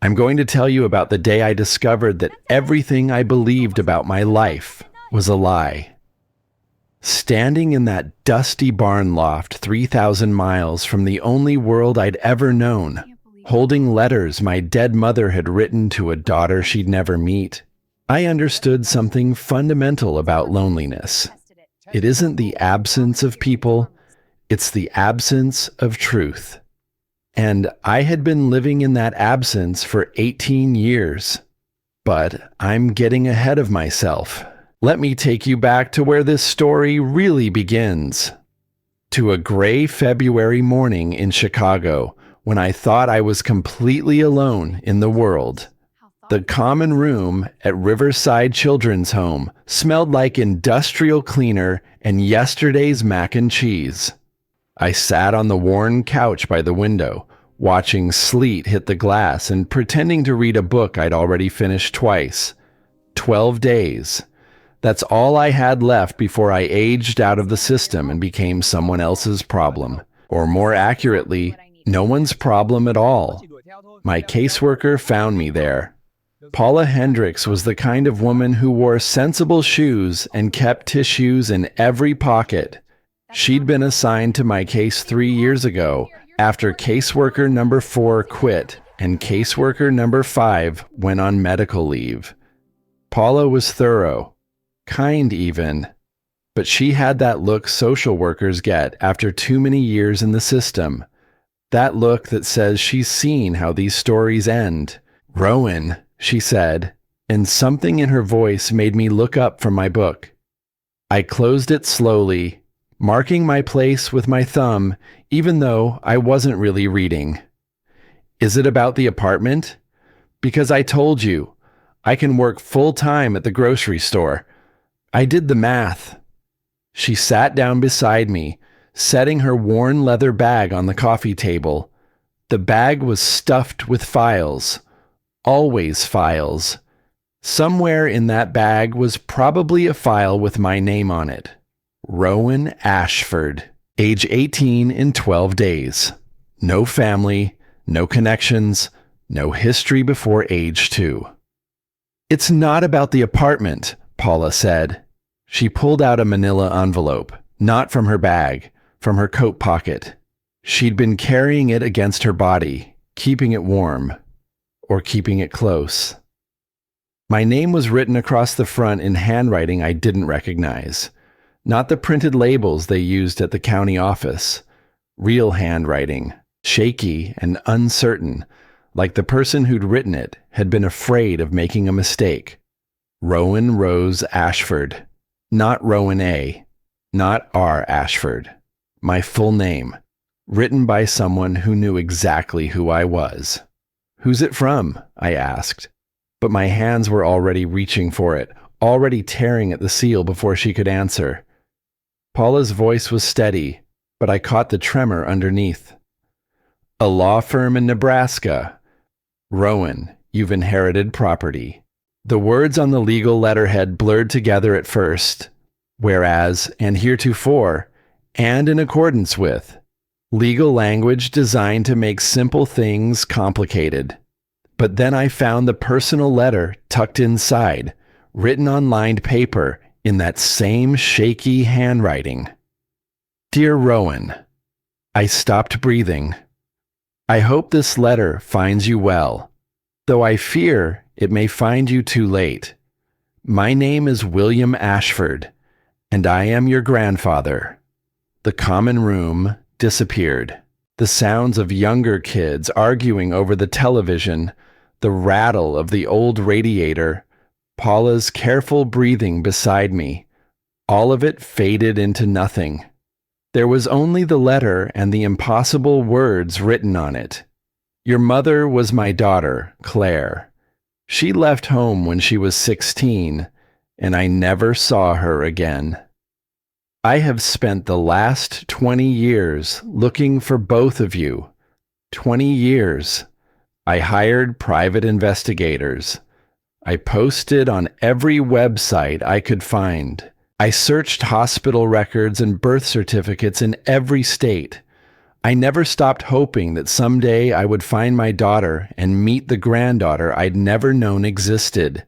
I'm going to tell you about the day I discovered that everything I believed about my life was a lie. Standing in that dusty barn loft 3,000 miles from the only world I'd ever known, holding letters my dead mother had written to a daughter she'd never meet, I understood something fundamental about loneliness. It isn't the absence of people, it's the absence of truth. And I had been living in that absence for 18 years. But I'm getting ahead of myself. Let me take you back to where this story really begins. To a gray February morning in Chicago, when I thought I was completely alone in the world. The common room at Riverside Children's Home smelled like industrial cleaner and yesterday's mac and cheese. I sat on the worn couch by the window, watching sleet hit the glass and pretending to read a book I'd already finished twice. 12 days. That's all I had left before I aged out of the system and became someone else's problem. Or more accurately, no one's problem at all. My caseworker found me there. Paula Hendricks was the kind of woman who wore sensible shoes and kept tissues in every pocket. She'd been assigned to my case 3 years ago after caseworker number 4 quit and caseworker number 5 went on medical leave. Paula was thorough. Kind even, but she had that look social workers get after too many years in the system. That look that says she's seen how these stories end. "Rowan," she said, and something in her voice made me look up from my book. I closed it slowly, marking my place with my thumb, even though I wasn't really reading. "Is it about the apartment? Because I told you, I can work full-time at the grocery store. I did the math." She sat down beside me, setting her worn leather bag on the coffee table. The bag was stuffed with files. Always files. Somewhere in that bag was probably a file with my name on it. Rowan Ashford, age 18 in 12 days. No family, no connections, no history before age 2. "It's not about the apartment," Paula said. She pulled out a manila envelope, not from her bag, from her coat pocket. She'd been carrying it against her body, keeping it warm, or keeping it close. My name was written across the front in handwriting I didn't recognize. Not the printed labels they used at the county office. Real handwriting, shaky and uncertain, like the person who'd written it had been afraid of making a mistake. Rowan Rose Ashford. Not Rowan A. Not R. Ashford. My full name. Written by someone who knew exactly who I was. "Who's it from?" I asked. But my hands were already reaching for it, already tearing at the seal before she could answer. Paula's voice was steady, but I caught the tremor underneath. "A law firm in Nebraska. Rowan, you've inherited property." The words on the legal letterhead blurred together at first. Whereas, and heretofore, and in accordance with. Legal language designed to make simple things complicated. But then I found the personal letter tucked inside, written on lined paper in that same shaky handwriting. "Dear Rowan," I stopped breathing. "I hope this letter finds you well, though I fear it may find you too late. My name is William Ashford, and I am your grandfather." The common room disappeared. The sounds of younger kids arguing over the television, the rattle of the old radiator, Paula's careful breathing beside me, all of it faded into nothing. There was only the letter and the impossible words written on it. "Your mother was my daughter, Claire. She left home when she was 16, and I never saw her again. I have spent the last 20 years looking for both of you. 20 years. I hired private investigators. I posted on every website I could find. I searched hospital records and birth certificates in every state. I never stopped hoping that someday I would find my daughter and meet the granddaughter I'd never known existed.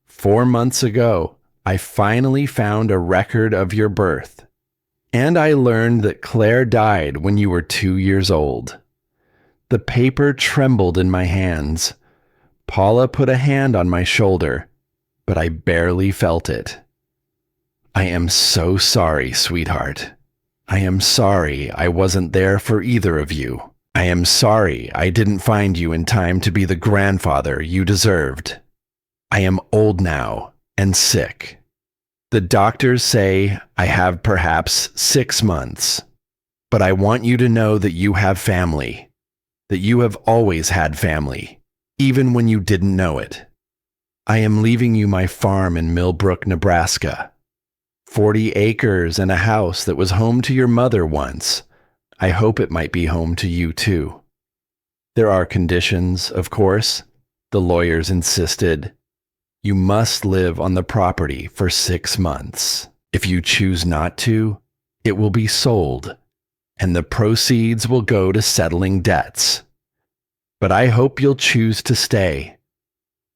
4 months ago, I finally found a record of your birth. And I learned that Claire died when you were 2 years old. The paper trembled in my hands. Paula put a hand on my shoulder, but I barely felt it. I am so sorry, sweetheart. I am sorry I wasn't there for either of you. I am sorry I didn't find you in time to be the grandfather you deserved. I am old now and sick. The doctors say I have perhaps 6 months, but I want you to know that you have family, that you have always had family, even when you didn't know it. I am leaving you my farm in Millbrook, Nebraska. 40 acres and a house that was home to your mother once. I hope it might be home to you too. There are conditions, of course. The lawyers insisted. You must live on the property for 6 months. If you choose not to, it will be sold, and the proceeds will go to settling debts. But I hope you'll choose to stay.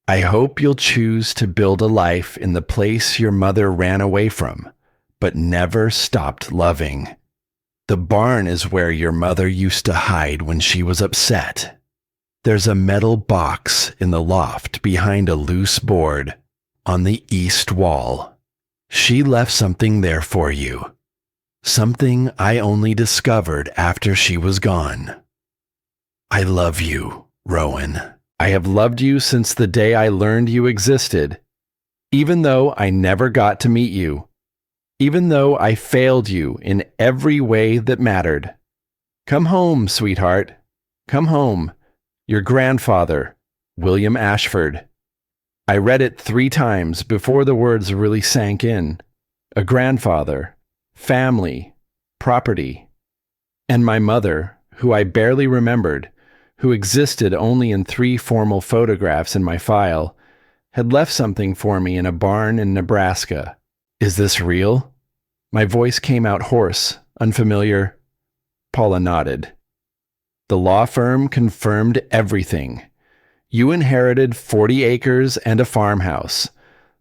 I hope you'll choose to build a life in the place your mother ran away from, but never stopped loving. The barn is where your mother used to hide when she was upset. There's a metal box in the loft behind a loose board on the east wall. She left something there for you. Something I only discovered after she was gone. I love you, Rowan. I have loved you since the day I learned you existed, even though I never got to meet you, even though I failed you in every way that mattered. Come home, sweetheart. Come home. Your grandfather, William Ashford. I read it 3 times before the words really sank in. A grandfather, family, property, and my mother, who I barely remembered, who existed only in 3 formal photographs in my file, had left something for me in a barn in Nebraska. Is this real? My voice came out hoarse, unfamiliar. Paula nodded. The law firm confirmed everything. You inherited 40 acres and a farmhouse.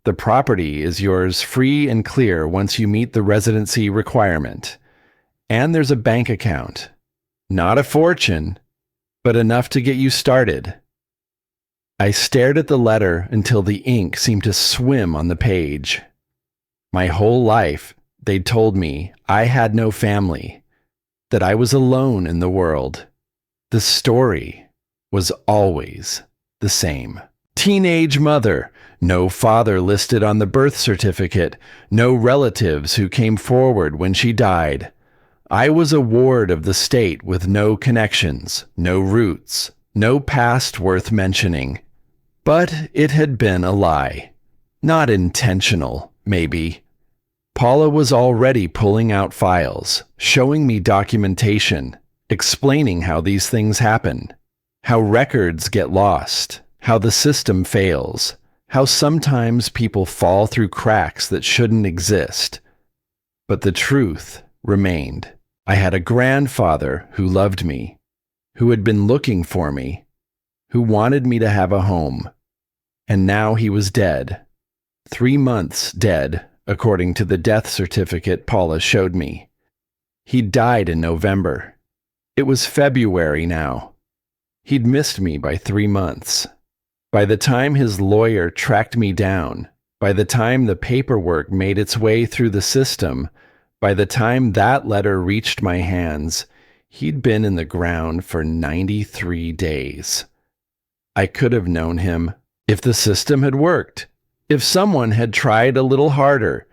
The property is yours free and clear once you meet the residency requirement. And there's a bank account. Not a fortune, but enough to get you started. I stared at the letter until the ink seemed to swim on the page. My whole life, they'd told me I had no family, that I was alone in the world. The story was always the same. Teenage mother, no father listed on the birth certificate, no relatives who came forward when she died. I was a ward of the state with no connections, no roots, no past worth mentioning. But it had been a lie. Not intentional, maybe. Paula was already pulling out files, showing me documentation, explaining how these things happen, how records get lost, how the system fails, how sometimes people fall through cracks that shouldn't exist. But the truth remained. I had a grandfather who loved me, who had been looking for me, who wanted me to have a home. And now he was dead. 3 months dead, according to the death certificate Paula showed me. He died in November. It was February now. He'd missed me by 3 months. By the time his lawyer tracked me down, by the time the paperwork made its way through the system, by the time that letter reached my hands, he'd been in the ground for 93 days. I could have known him if the system had worked, if someone had tried a little harder,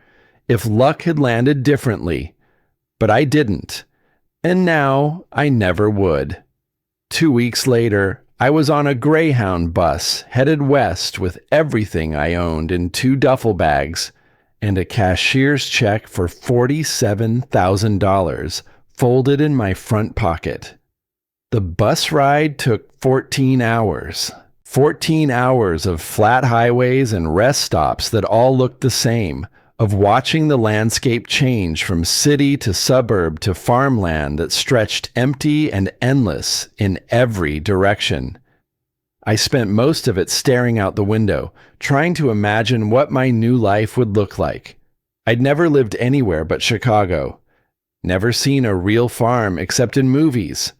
if luck had landed differently. But I didn't. And now I never would. 2 weeks later, I was on a Greyhound bus headed west with everything I owned in 2 duffel bags and a cashier's check for $47,000 folded in my front pocket. The bus ride took 14 hours. 14 hours of flat highways and rest stops that all looked the same, of watching the landscape change from city to suburb to farmland that stretched empty and endless in every direction. I spent most of it staring out the window, trying to imagine what my new life would look like. I'd never lived anywhere but Chicago, never seen a real farm except in movies,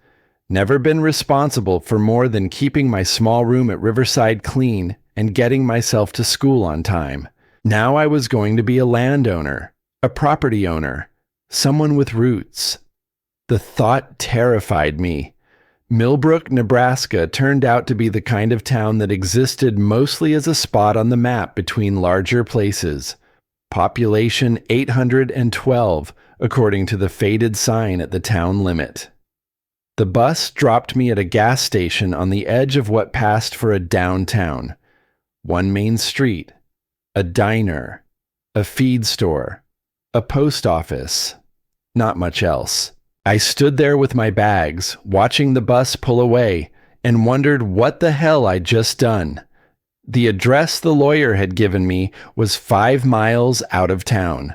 never been responsible for more than keeping my small room at Riverside clean and getting myself to school on time. Now I was going to be a landowner, a property owner, someone with roots. The thought terrified me. Millbrook, Nebraska turned out to be the kind of town that existed mostly as a spot on the map between larger places. Population 812, according to the faded sign at the town limit. The bus dropped me at a gas station on the edge of what passed for a downtown. One main street, a diner, a feed store, a post office. Not much else. I stood there with my bags, watching the bus pull away, and wondered what the hell I'd just done. The address the lawyer had given me was 5 miles out of town.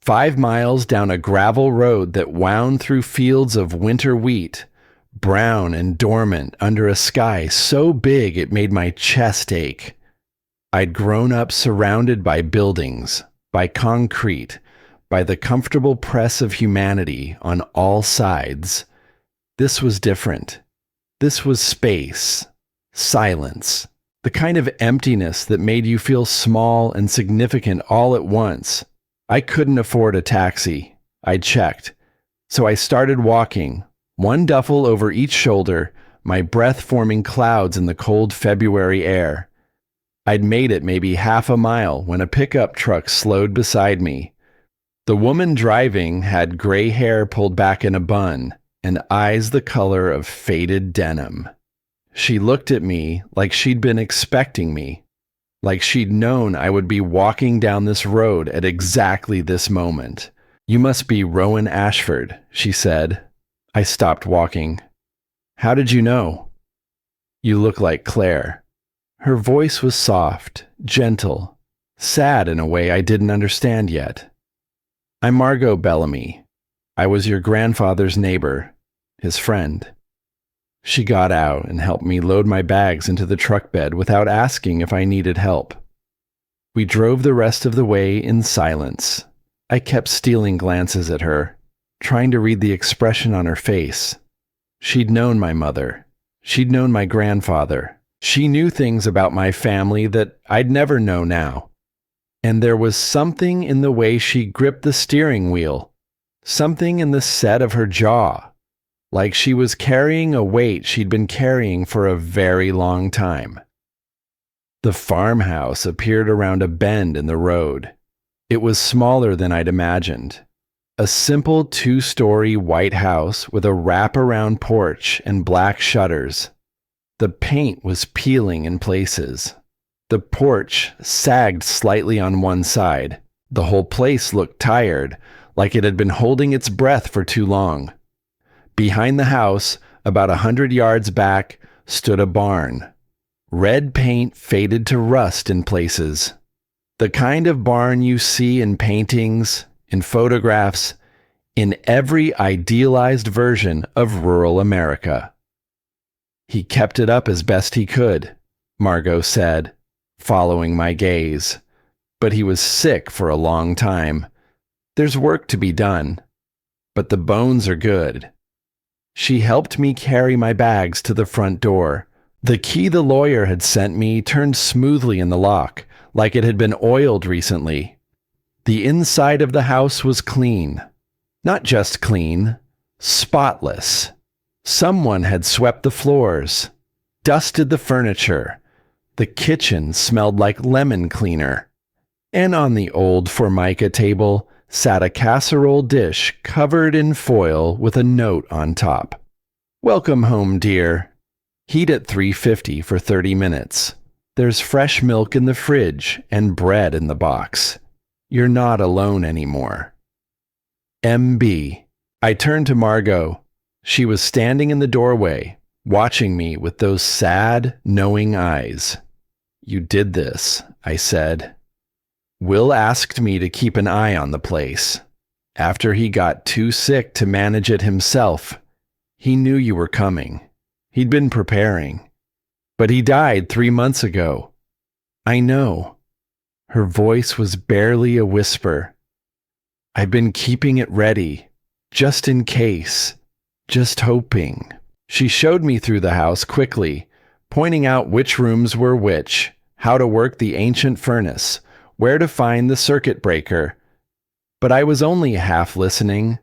5 miles down a gravel road that wound through fields of winter wheat, brown and dormant under a sky so big it made my chest ache. I'd grown up surrounded by buildings, by concrete, by the comfortable press of humanity on all sides. This was different. This was space, silence, the kind of emptiness that made you feel small and significant all at once. I couldn't afford a taxi. I checked. So I started walking, one duffel over each shoulder, my breath forming clouds in the cold February air. I'd made it maybe half a mile when a pickup truck slowed beside me. The woman driving had gray hair pulled back in a bun and eyes the color of faded denim. She looked at me like she'd been expecting me, like she'd known I would be walking down this road at exactly this moment. "You must be Rowan Ashford," she said. I stopped walking. "How did you know?" "You look like Claire." Her voice was soft, gentle, sad in a way I didn't understand yet. "I'm Margot Bellamy. I was your grandfather's neighbor, his friend." She got out and helped me load my bags into the truck bed without asking if I needed help. We drove the rest of the way in silence. I kept stealing glances at her, trying to read the expression on her face. She'd known my mother. She'd known my grandfather. She knew things about my family that I'd never know now. And there was something in the way she gripped the steering wheel, something in the set of her jaw, like she was carrying a weight she'd been carrying for a very long time. The farmhouse appeared around a bend in the road. It was smaller than I'd imagined. A simple 2-story white house with a wrap-around porch and black shutters. The paint was peeling in places. The porch sagged slightly on one side. The whole place looked tired, like it had been holding its breath for too long. Behind the house, about 100 yards back, stood a barn. Red paint faded to rust in places. The kind of barn you see in paintings, in photographs, in every idealized version of rural America. "He kept it up as best he could," Margot said, following my gaze. "But he was sick for a long time. There's work to be done, but the bones are good." She helped me carry my bags to the front door. The key the lawyer had sent me turned smoothly in the lock, like it had been oiled recently. The inside of the house was clean. Not just clean, spotless. Someone had swept the floors, dusted the furniture. The kitchen smelled like lemon cleaner. And on the old Formica table sat a casserole dish covered in foil with a note on top. "Welcome home, dear. Heat at 350 for 30 minutes. There's fresh milk in the fridge and bread in the box. You're not alone anymore. M.B." I turned to Margot. She was standing in the doorway, watching me with those sad, knowing eyes. "You did this," I said. Will asked me to keep an eye on the place. After he got too sick to manage it himself, he knew you were coming. He'd been preparing. But he died 3 months ago. I know. Her voice was barely a whisper. I've been keeping it ready, just in case, just hoping. She showed me through the house quickly, pointing out which rooms were which, how to work the ancient furnace, where to find the circuit breaker. But I was only half listening,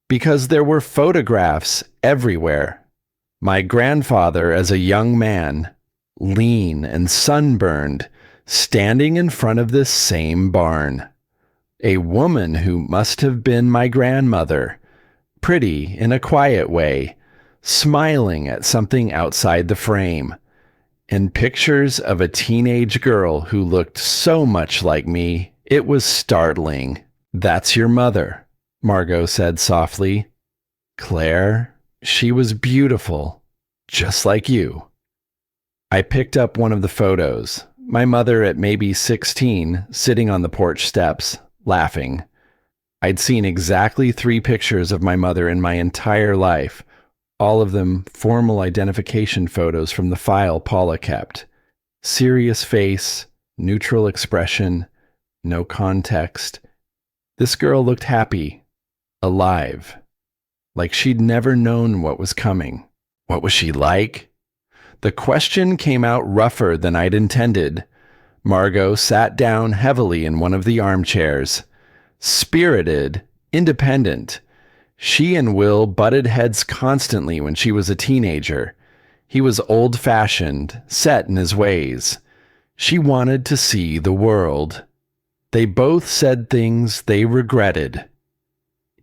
because there were photographs everywhere. My grandfather as a young man, lean and sunburned, standing in front of this same barn. A woman who must have been my grandmother, pretty in a quiet way, smiling at something outside the frame, and pictures of a teenage girl who looked so much like me, it was startling. That's your mother, Margot said softly. Claire, she was beautiful, just like you. I picked up one of the photos, my mother at maybe 16, sitting on the porch steps, laughing. I'd seen exactly 3 pictures of my mother in my entire life, all of them formal identification photos from the file Paula kept. Serious face, neutral expression, no context. This girl looked happy, alive, like she'd never known what was coming. What was she like? The question came out rougher than I'd intended. Margot sat down heavily in one of the armchairs. Spirited, independent. She and Will butted heads constantly when she was a teenager. He was old-fashioned, set in his ways. She wanted to see the world. They both said things they regretted.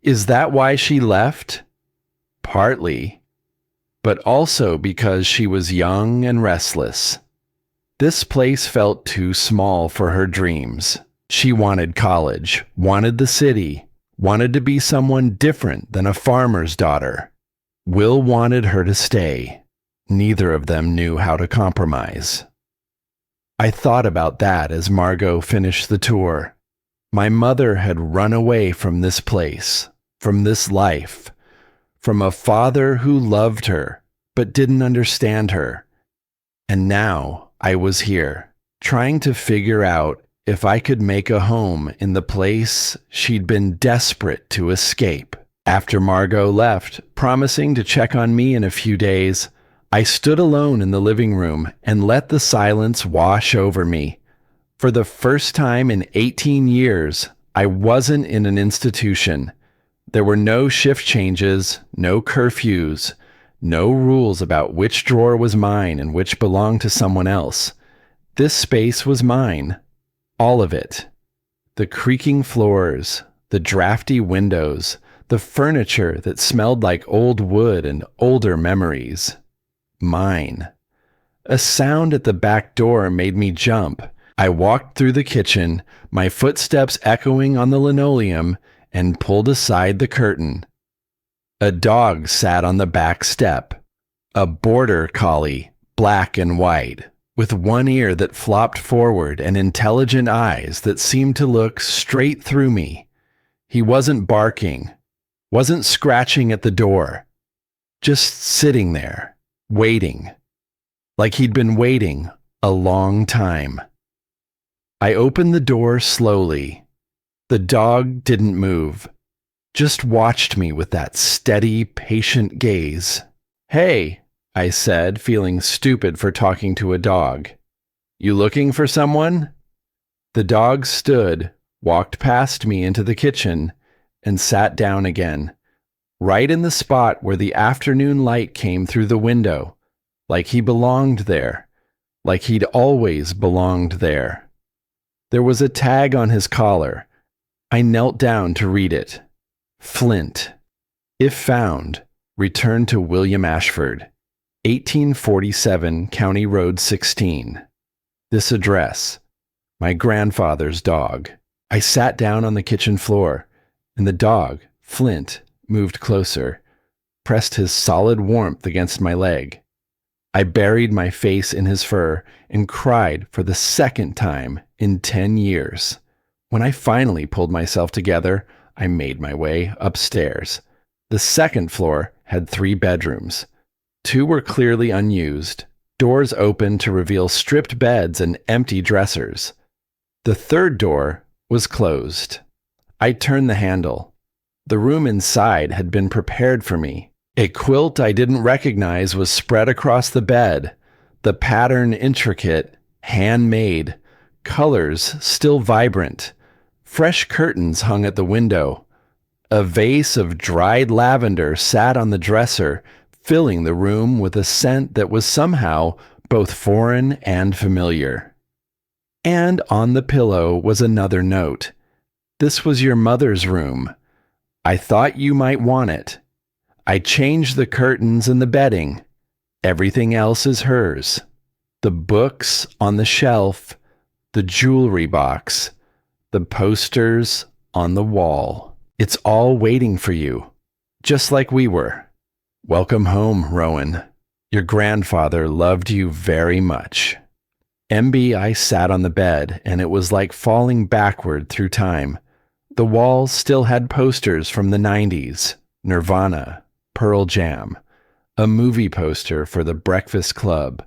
Is that why she left? Partly. But also because she was young and restless. This place felt too small for her dreams. She wanted college, wanted the city, wanted to be someone different than a farmer's daughter. Will wanted her to stay. Neither of them knew how to compromise. I thought about that as Margot finished the tour. My mother had run away from this place, from this life, from a father who loved her but didn't understand her. And now I was here, trying to figure out if I could make a home in the place she'd been desperate to escape. After Margot left, promising to check on me in a few days, I stood alone in the living room and let the silence wash over me. For the first time in 18 years, I wasn't in an institution. There were no shift changes, no curfews, no rules about which drawer was mine and which belonged to someone else. This space was mine. All of it. The creaking floors, the drafty windows, the furniture that smelled like old wood and older memories. Mine. A sound at the back door made me jump. I walked through the kitchen, my footsteps echoing on the linoleum, and pulled aside the curtain. A dog sat on the back step. A border collie, black and white, with one ear that flopped forward and intelligent eyes that seemed to look straight through me. He wasn't barking, wasn't scratching at the door, just sitting there, waiting, like he'd been waiting a long time. I opened the door slowly. The dog didn't move, just watched me with that steady, patient gaze. "Hey," I said, feeling stupid for talking to a dog. "You looking for someone?" The dog stood, walked past me into the kitchen, and sat down again, right in the spot where the afternoon light came through the window, like he belonged there, like he'd always belonged there. There was a tag on his collar. I knelt down to read it. Flint. If found, return to William Ashford, 1847 County Road 16. This address. My grandfather's dog. I sat down on the kitchen floor, and the dog, Flint, moved closer, pressed his solid warmth against my leg. I buried my face in his fur and cried for the second time in 10 years. When I finally pulled myself together, I made my way upstairs. The second floor had 3 bedrooms. 2 were clearly unused, doors open to reveal stripped beds and empty dressers. The third door was closed. I turned the handle. The room inside had been prepared for me. A quilt I didn't recognize was spread across the bed, the pattern intricate, handmade, colors still vibrant. Fresh curtains hung at the window. A vase of dried lavender sat on the dresser, filling the room with a scent that was somehow both foreign and familiar. And on the pillow was another note. "This was your mother's room. I thought you might want it. I changed the curtains and the bedding. Everything else is hers. The books on the shelf, the jewelry box, the posters on the wall. It's all waiting for you, just like we were. Welcome home, Rowan. Your grandfather loved you very much." I sat on the bed, and it was like falling backward through time. The walls still had posters from the 90s, Nirvana, Pearl Jam, a movie poster for the Breakfast Club,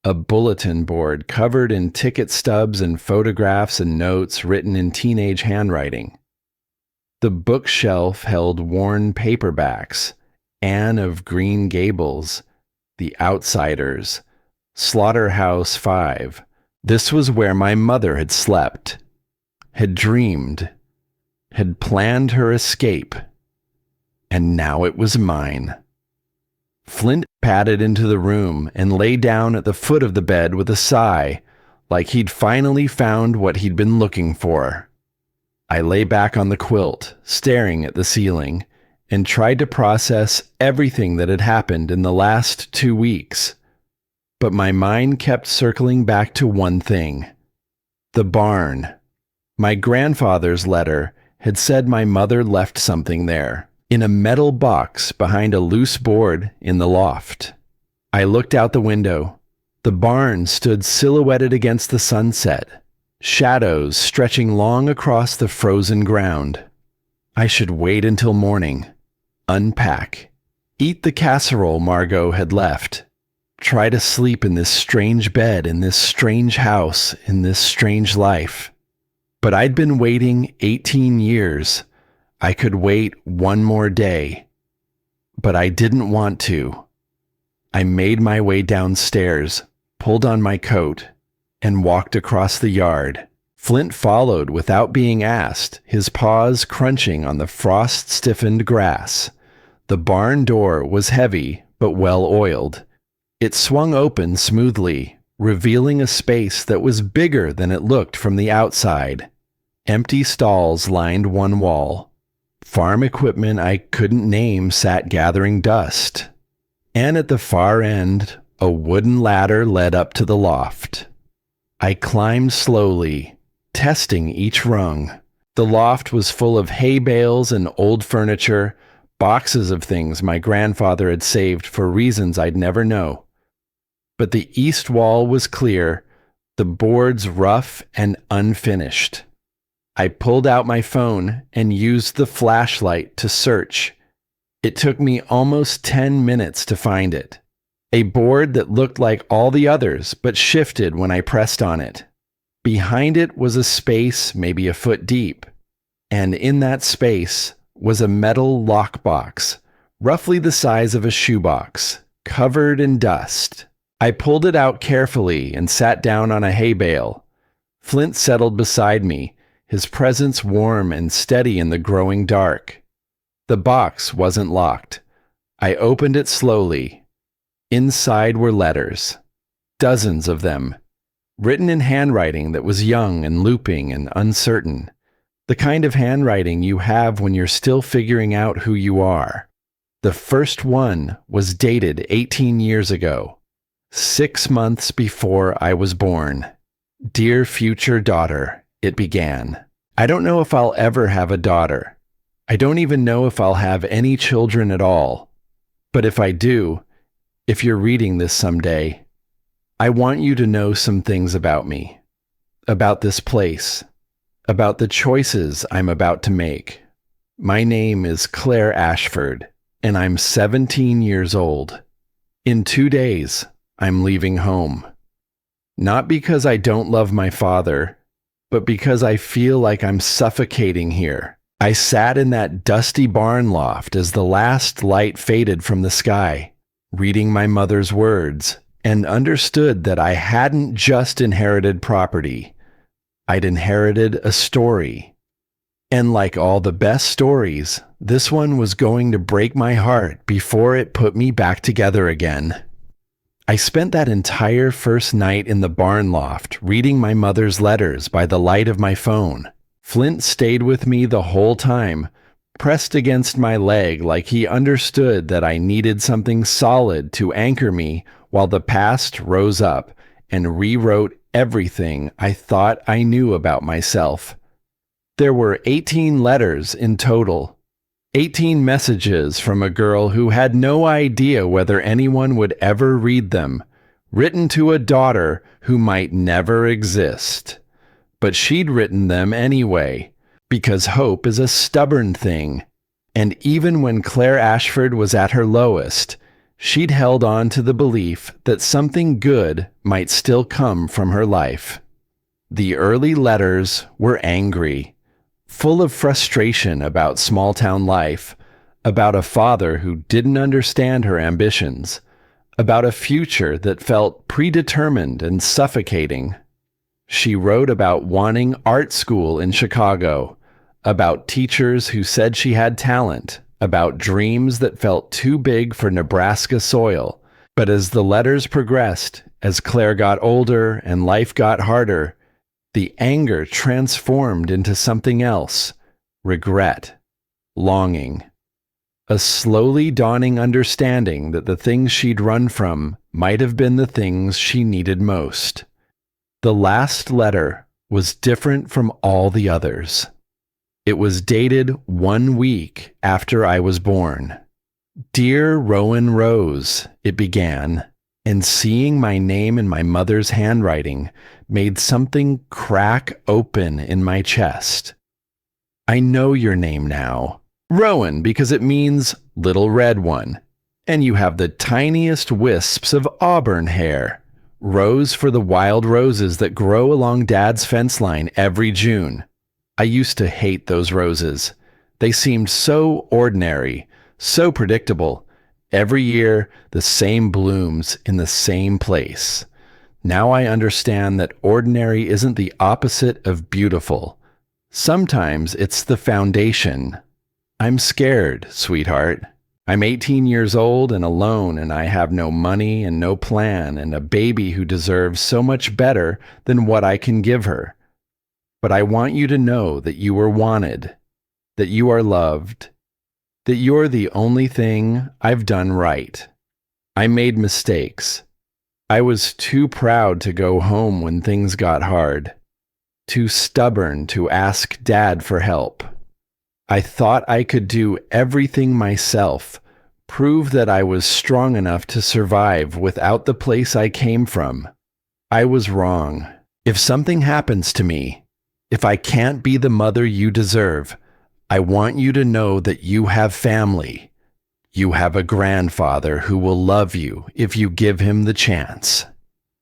a bulletin board covered in ticket stubs and photographs and notes written in teenage handwriting. The bookshelf held worn paperbacks, Anne of Green Gables, The Outsiders, Slaughterhouse-Five. This was where my mother had slept, had dreamed, had planned her escape, and now it was mine. Flint padded into the room and lay down at the foot of the bed with a sigh, like he'd finally found what he'd been looking for. I lay back on the quilt, staring at the ceiling, and tried to process everything that had happened in the last 2 weeks. But my mind kept circling back to one thing: the barn. My grandfather's letter had said my mother left something there, in a metal box behind a loose board in the loft. I looked out the window. The barn stood silhouetted against the sunset, shadows stretching long across the frozen ground. I should wait until morning, unpack, eat the casserole Margot had left, try to sleep in this strange bed, in this strange house, in this strange life. But I'd been waiting 18 years. I could wait one more day. But I didn't want to. I made my way downstairs, pulled on my coat, and walked across the yard. Flint followed without being asked, his paws crunching on the frost-stiffened grass. The barn door was heavy but well-oiled. It swung open smoothly, revealing a space that was bigger than it looked from the outside. Empty stalls lined one wall. Farm equipment I couldn't name sat gathering dust. And at the far end, a wooden ladder led up to the loft. I climbed slowly, testing each rung. The loft was full of hay bales and old furniture, boxes of things my grandfather had saved for reasons I'd never know. But the east wall was clear, the boards rough and unfinished. I pulled out my phone and used the flashlight to search. It took me almost 10 minutes to find it. A board that looked like all the others, but shifted when I pressed on it. Behind it was a space maybe a foot deep, and in that space was a metal lockbox, roughly the size of a shoebox, covered in dust. I pulled it out carefully and sat down on a hay bale. Flint settled beside me, his presence warm and steady in the growing dark. The box wasn't locked. I opened it slowly. Inside were letters, dozens of them, written in handwriting that was young and looping and uncertain, the kind of handwriting you have when you're still figuring out who you are. The first one was dated 18 years ago, 6 months before I was born. "Dear future daughter," it began. I don't know if I'll ever have a daughter. I don't even know if I'll have any children at all. But if I do, if you're reading this someday, I want you to know some things about me, about this place, about the choices I'm about to make. My name is Claire Ashford, and I'm 17 years old. In 2 days, I'm leaving home. Not because I don't love my father, but because I feel like I'm suffocating here. I sat in that dusty barn loft as the last light faded from the sky, reading my mother's words, and understood that I hadn't just inherited property. I'd inherited a story. And like all the best stories, this one was going to break my heart before it put me back together again. I spent that entire first night in the barn loft reading my mother's letters by the light of my phone. Flint stayed with me the whole time, pressed against my leg like he understood that I needed something solid to anchor me while the past rose up and rewrote everything I thought I knew about myself. There were 18 letters in total. 18 messages from a girl who had no idea whether anyone would ever read them, written to a daughter who might never exist. But she'd written them anyway, because hope is a stubborn thing. And even when Claire Ashford was at her lowest, she'd held on to the belief that something good might still come from her life. The early letters were angry, full of frustration about small-town life, about a father who didn't understand her ambitions, about a future that felt predetermined and suffocating. She wrote about wanting art school in Chicago, about teachers who said she had talent, about dreams that felt too big for Nebraska soil. But as the letters progressed, as Claire got older and life got harder, the anger transformed into something else: regret, longing, a slowly dawning understanding that the things she'd run from might have been the things she needed most. The last letter was different from all the others. It was dated 1 week after I was born. "Dear Rowan Rose," it began, and seeing my name in my mother's handwriting made something crack open in my chest. "I know your name now. Rowan, because it means little red one. And you have the tiniest wisps of auburn hair. Rose for the wild roses that grow along Dad's fence line every June. I used to hate those roses. They seemed so ordinary, so predictable. Every year, the same blooms in the same place. Now I understand that ordinary isn't the opposite of beautiful. Sometimes it's the foundation. I'm scared, sweetheart. I'm 18 years old and alone, and I have no money and no plan and a baby who deserves so much better than what I can give her. But I want you to know that you are wanted, that you are loved, that you're the only thing I've done right. I made mistakes. I was too proud to go home when things got hard, too stubborn to ask Dad for help. I thought I could do everything myself, prove that I was strong enough to survive without the place I came from. I was wrong. If something happens to me, if I can't be the mother you deserve, I want you to know that you have family. You have a grandfather who will love you if you give him the chance.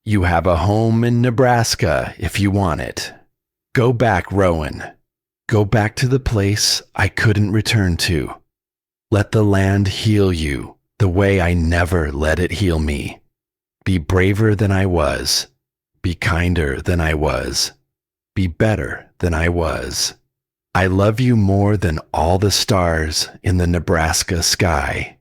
You have a home in Nebraska if you want it. Go back, Rowan. Go back to the place I couldn't return to. Let the land heal you the way I never let it heal me. Be braver than I was. Be kinder than I was. Be better than I was. I love you more than all the stars in the Nebraska sky.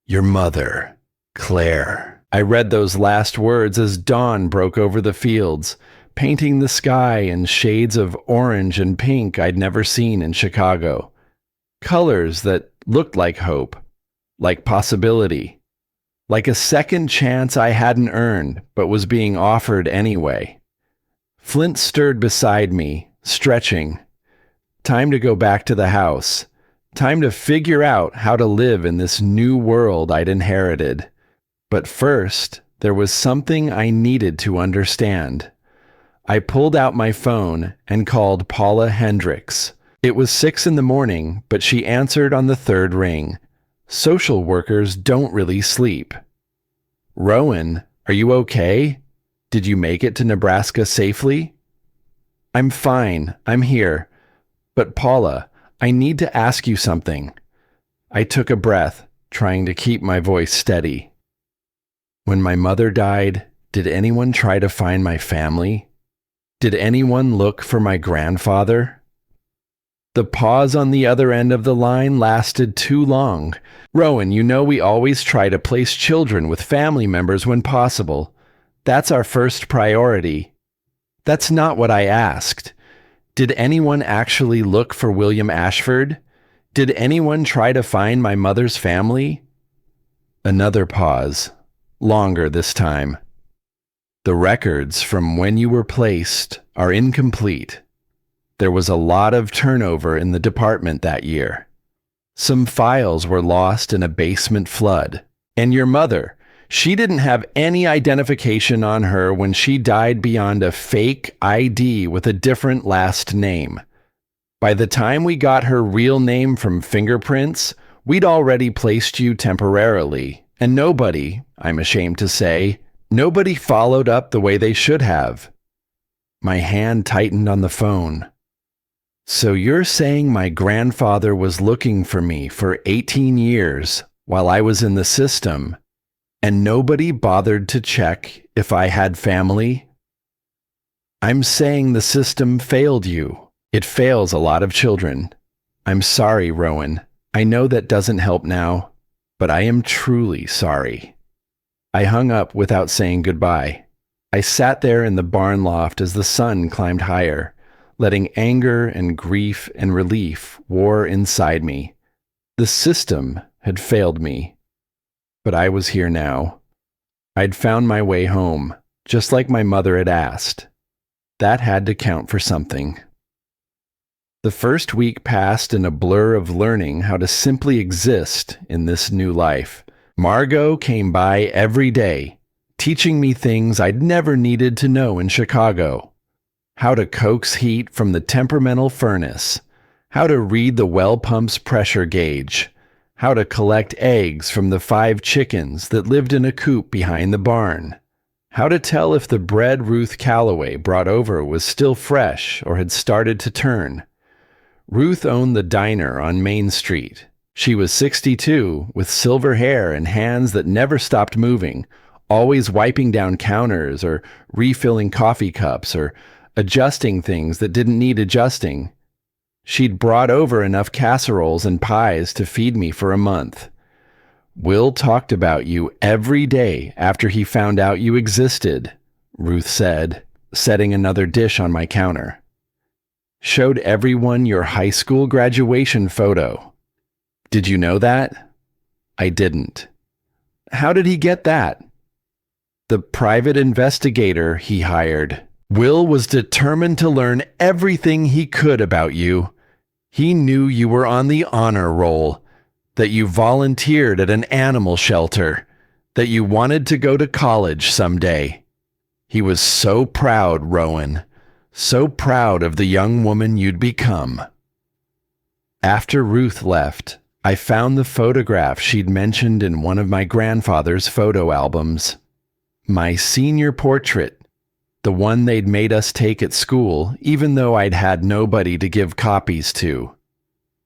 Your mother, Claire." I read those last words as dawn broke over the fields, painting the sky in shades of orange and pink I'd never seen in Chicago. Colors that looked like hope, like possibility, like a second chance I hadn't earned but was being offered anyway. Flint stirred beside me, stretching. Time to go back to the house. Time to figure out how to live in this new world I'd inherited. But first, there was something I needed to understand. I pulled out my phone and called Paula Hendricks. It was 6 in the morning, but she answered on the third ring. Social workers don't really sleep. Rowan, are you okay? Did you make it to Nebraska safely? I'm fine. I'm here. But Paula, I need to ask you something. I took a breath, trying to keep my voice steady. When my mother died, did anyone try to find my family? Did anyone look for my grandfather? The pause on the other end of the line lasted too long. Rowan, you know we always try to place children with family members when possible. That's our first priority. That's not what I asked. Did anyone actually look for William Ashford? Did anyone try to find my mother's family? Another pause, longer this time. The records from when you were placed are incomplete. There was a lot of turnover in the department that year. Some files were lost in a basement flood. And your mother, she didn't have any identification on her when she died beyond a fake ID with a different last name. By the time we got her real name from fingerprints, we'd already placed you temporarily, and nobody, I'm ashamed to say, nobody followed up the way they should have. My hand tightened on the phone. So you're saying my grandfather was looking for me for 18 years while I was in the system, and nobody bothered to check if I had family? I'm saying the system failed you. It fails a lot of children. I'm sorry, Rowan. I know that doesn't help now, but I am truly sorry. I hung up without saying goodbye. I sat there in the barn loft as the sun climbed higher, letting anger and grief and relief war inside me. The system had failed me, but I was here now. I'd found my way home, just like my mother had asked. That had to count for something. The first week passed in a blur of learning how to simply exist in this new life. Margot came by every day, teaching me things I'd never needed to know in Chicago. How to coax heat from the temperamental furnace, how to read the well pump's pressure gauge, how to collect eggs from the 5 chickens that lived in a coop behind the barn, how to tell if the bread Ruth Calloway brought over was still fresh or had started to turn. Ruth owned the diner on Main Street. She was 62, with silver hair and hands that never stopped moving, always wiping down counters or refilling coffee cups or adjusting things that didn't need adjusting. She'd brought over enough casseroles and pies to feed me for a month. Will talked about you every day after he found out you existed, Ruth said, setting another dish on my counter. Showed everyone your high school graduation photo. Did you know that? I didn't. How did he get that? The private investigator he hired. Will was determined to learn everything he could about you. He knew you were on the honor roll, that you volunteered at an animal shelter, that you wanted to go to college someday. He was so proud, Rowan, so proud of the young woman you'd become. After Ruth left, I found the photograph she'd mentioned in one of my grandfather's photo albums. My senior portrait. The one they'd made us take at school, even though I'd had nobody to give copies to.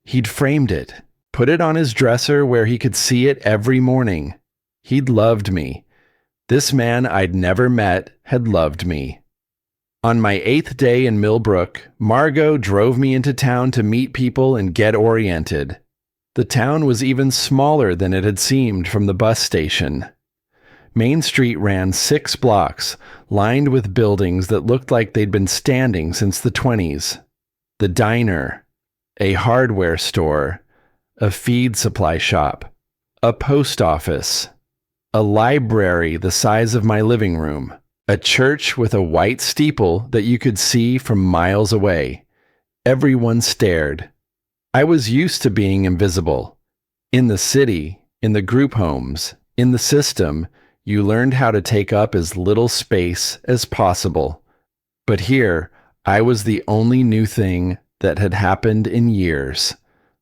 He'd framed it, put it on his dresser where he could see it every morning. He'd loved me. This man I'd never met had loved me. On my 8th day in Millbrook, Margot drove me into town to meet people and get oriented. The town was even smaller than it had seemed from the bus station. Main Street ran 6 blocks, lined with buildings that looked like they'd been standing since the 20s. The diner, a hardware store, a feed supply shop, a post office, a library the size of my living room, a church with a white steeple that you could see from miles away. Everyone stared. I was used to being invisible. In the city, in the group homes, in the system, you learned how to take up as little space as possible. But here, I was the only new thing that had happened in years.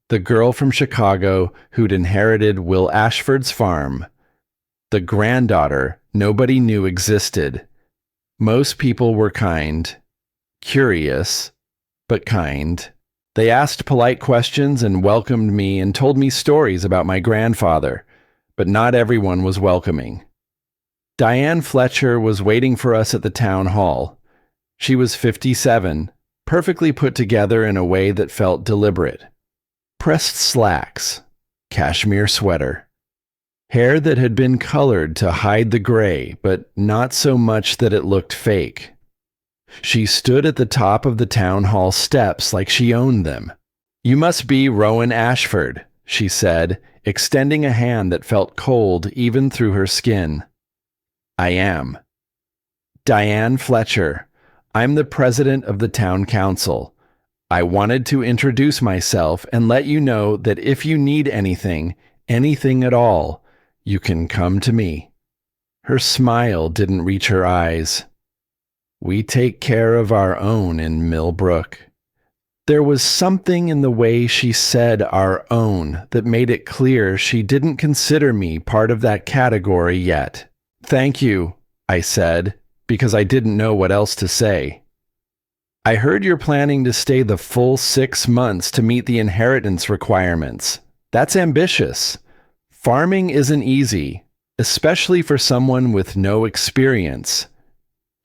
The girl from Chicago who'd inherited Will Ashford's farm. The granddaughter nobody knew existed. Most people were kind. Curious, but kind. They asked polite questions and welcomed me and told me stories about my grandfather, but not everyone was welcoming. Diane Fletcher was waiting for us at the town hall. She was 57, perfectly put together in a way that felt deliberate. Pressed slacks, cashmere sweater. Hair that had been colored to hide the gray, but not so much that it looked fake. She stood at the top of the town hall steps like she owned them. "You must be Rowan Ashford," she said, extending a hand that felt cold even through her skin. "I am." "Diane Fletcher. I'm the president of the town council. I wanted to introduce myself and let you know that if you need anything at all, you can come to me." Her smile didn't reach her eyes. "We take care of our own in Millbrook." There was something in the way she said "our own" that made it clear she didn't consider me part of that category yet. "Thank you," I said, because I didn't know what else to say. "I heard you're planning to stay the full 6 months to meet the inheritance requirements. That's ambitious. Farming isn't easy, especially for someone with no experience."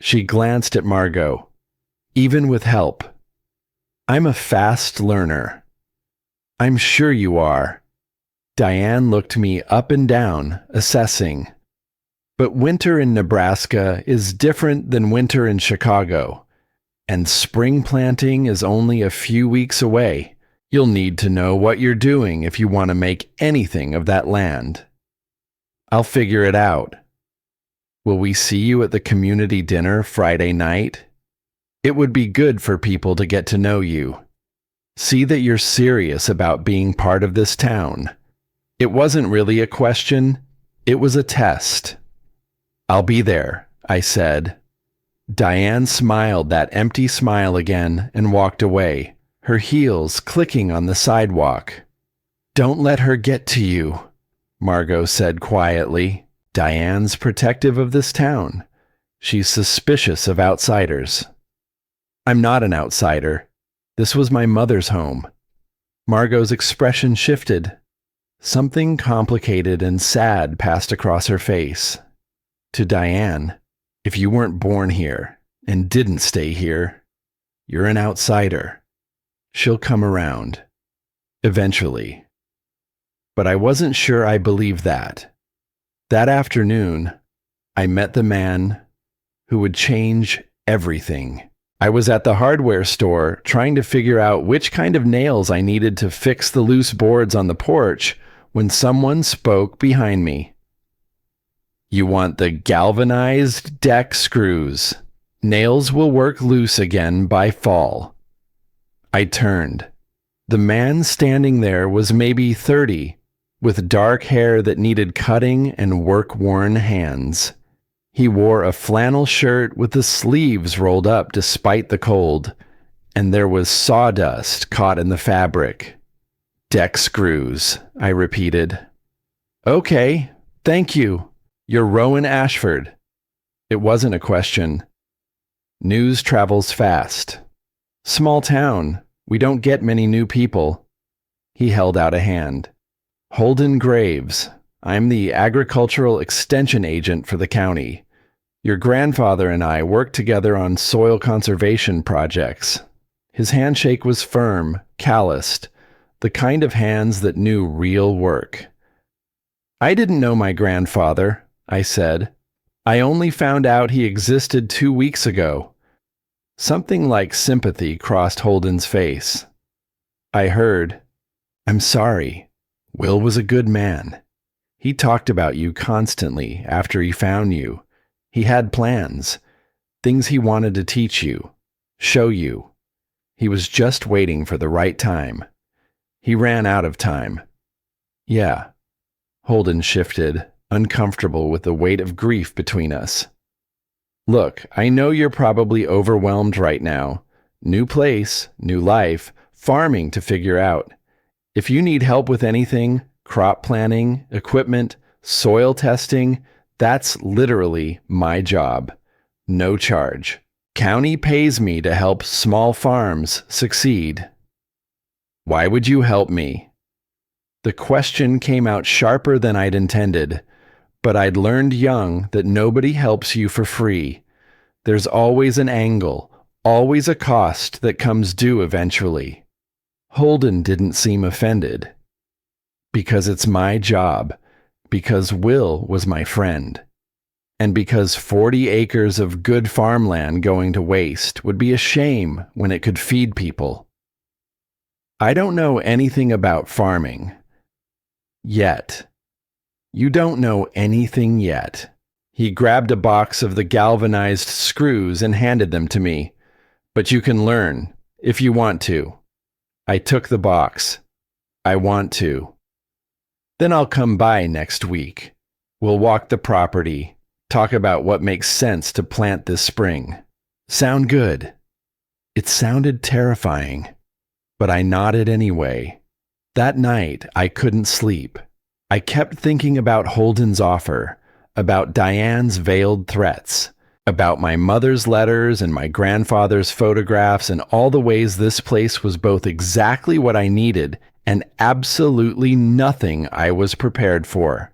She glanced at Margot. "Even with help." "I'm a fast learner." "I'm sure you are." Diane looked me up and down, assessing. "But winter in Nebraska is different than winter in Chicago. And spring planting is only a few weeks away. You'll need to know what you're doing if you want to make anything of that land." "I'll figure it out." "Will we see you at the community dinner Friday night? It would be good for people to get to know you. See that you're serious about being part of this town." It wasn't really a question, it was a test. "I'll be there," I said. Diane smiled that empty smile again and walked away, her heels clicking on the sidewalk. "Don't let her get to you," Margot said quietly. "Diane's protective of this town. She's suspicious of outsiders." "I'm not an outsider. This was my mother's home." Margot's expression shifted. Something complicated and sad passed across her face. To Diane, if you weren't born here and didn't stay here, you're an outsider. She'll come around. Eventually. But I wasn't sure I believed that. That afternoon, I met the man who would change everything. I was at the hardware store trying to figure out which kind of nails I needed to fix the loose boards on the porch when someone spoke behind me. "You want the galvanized deck screws. Nails will work loose again by fall." I turned. The man standing there was maybe 30, with dark hair that needed cutting and work-worn hands. He wore a flannel shirt with the sleeves rolled up despite the cold, and there was sawdust caught in the fabric. "Deck screws," I repeated. "Okay, thank you. You're Rowan Ashford." It wasn't a question. News travels fast. Small town. We don't get many new people. He held out a hand. "Holden Graves. I'm the agricultural extension agent for the county. Your grandfather and I worked together on soil conservation projects." His handshake was firm, calloused, the kind of hands that knew real work. "I didn't know my grandfather," I said. "I only found out he existed 2 weeks ago." Something like sympathy crossed Holden's face. I heard, "I'm sorry. Will was a good man. He talked about you constantly after he found you. He had plans, things he wanted to teach you, show you. He was just waiting for the right time. He ran out of time." "Yeah." Holden shifted, uncomfortable with the weight of grief between us. Look, I know you're probably overwhelmed right now. New place, new life, farming to figure out. If you need help with anything, crop planning, equipment, soil testing, that's literally my job. No charge. County pays me to help small farms succeed. Why would you help me? The question came out sharper than I'd intended, but I'd learned young that nobody helps you for free. There's always an angle, always a cost that comes due eventually. Holden didn't seem offended. Because it's my job, because Will was my friend, and because 40 acres of good farmland going to waste would be a shame when it could feed people. I don't know anything about farming. Yet. You don't know anything yet. He grabbed a box of the galvanized screws and handed them to me. But you can learn, if you want to. I took the box. I want to. Then I'll come by next week. We'll walk the property, talk about what makes sense to plant this spring. Sound good? It sounded terrifying, but I nodded anyway. That night, I couldn't sleep. I kept thinking about Holden's offer, about Diane's veiled threats, about my mother's letters and my grandfather's photographs and all the ways this place was both exactly what I needed and absolutely nothing I was prepared for.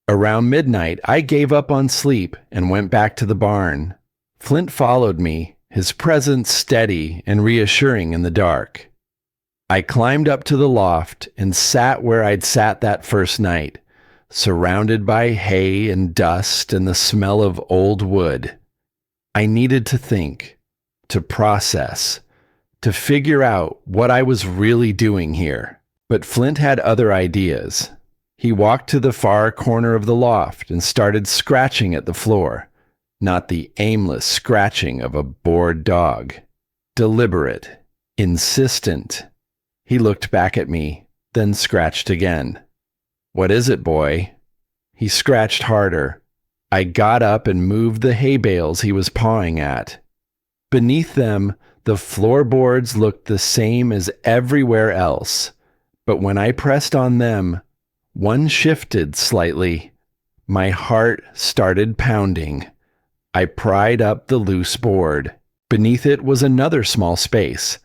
Around midnight, I gave up on sleep and went back to the barn. Flint followed me, his presence steady and reassuring in the dark. I climbed up to the loft and sat where I'd sat that first night, surrounded by hay and dust and the smell of old wood. I needed to think, to process, to figure out what I was really doing here. But Flint had other ideas. He walked to the far corner of the loft and started scratching at the floor, not the aimless scratching of a bored dog. Deliberate, insistent. He looked back at me, then scratched again. What is it, boy? He scratched harder. I got up and moved the hay bales he was pawing at. Beneath them, the floorboards looked the same as everywhere else, but when I pressed on them, one shifted slightly. My heart started pounding. I pried up the loose board. Beneath it was another small space,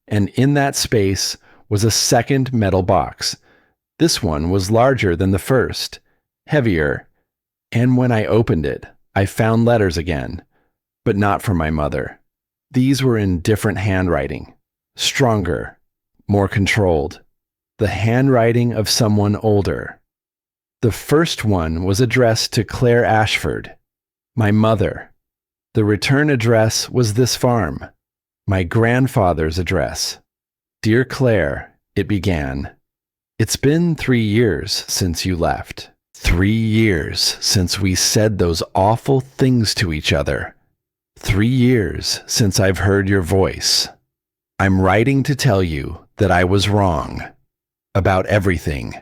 and in that space was a second metal box. This one was larger than the first, heavier, and when I opened it, I found letters again, but not from my mother. These were in different handwriting, stronger, more controlled, the handwriting of someone older. The first one was addressed to Claire Ashford, my mother. The return address was this farm, my grandfather's address. Dear Claire, it began. It's been 3 years since you left. 3 years since we said those awful things to each other. 3 years since I've heard your voice. I'm writing to tell you that I was wrong. About everything.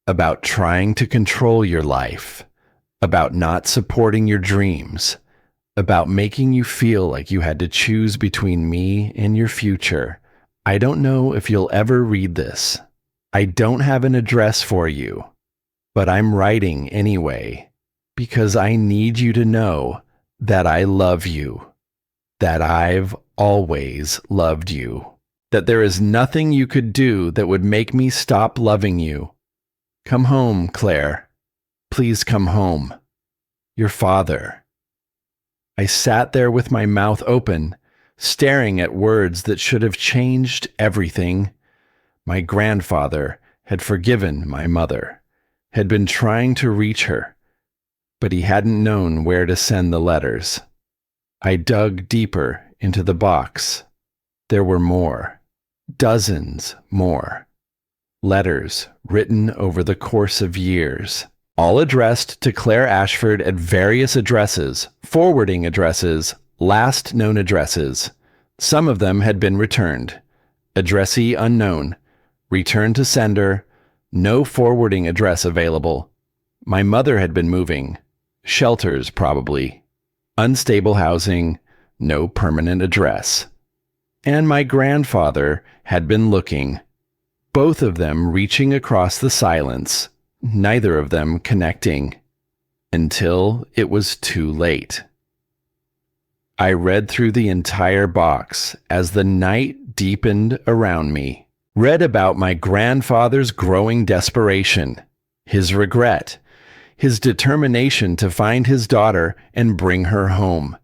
About trying to control your life. About not supporting your dreams. About making you feel like you had to choose between me and your future. I don't know if you'll ever read this. I don't have an address for you, but I'm writing anyway, because I need you to know that I love you, that I've always loved you, that there is nothing you could do that would make me stop loving you. Come home, Claire. Please come home. Your father. I sat there with my mouth open, staring at words that should have changed everything. My grandfather had forgiven my mother, had been trying to reach her, but he hadn't known where to send the letters. I dug deeper into the box. There were more, dozens more. Letters written over the course of years, all addressed to Claire Ashford at various addresses, forwarding addresses, last known addresses. Some of them had been returned. Addressee unknown. Return to sender. No forwarding address available. My mother had been moving. Shelters, probably. unstable housing, no permanent address. And my grandfather had been looking, both of them reaching across the silence, neither of them connecting, until it was too late. I read through the entire box as the night deepened around me, read about my grandfather's growing desperation, his regret, his determination to find his daughter and bring her home.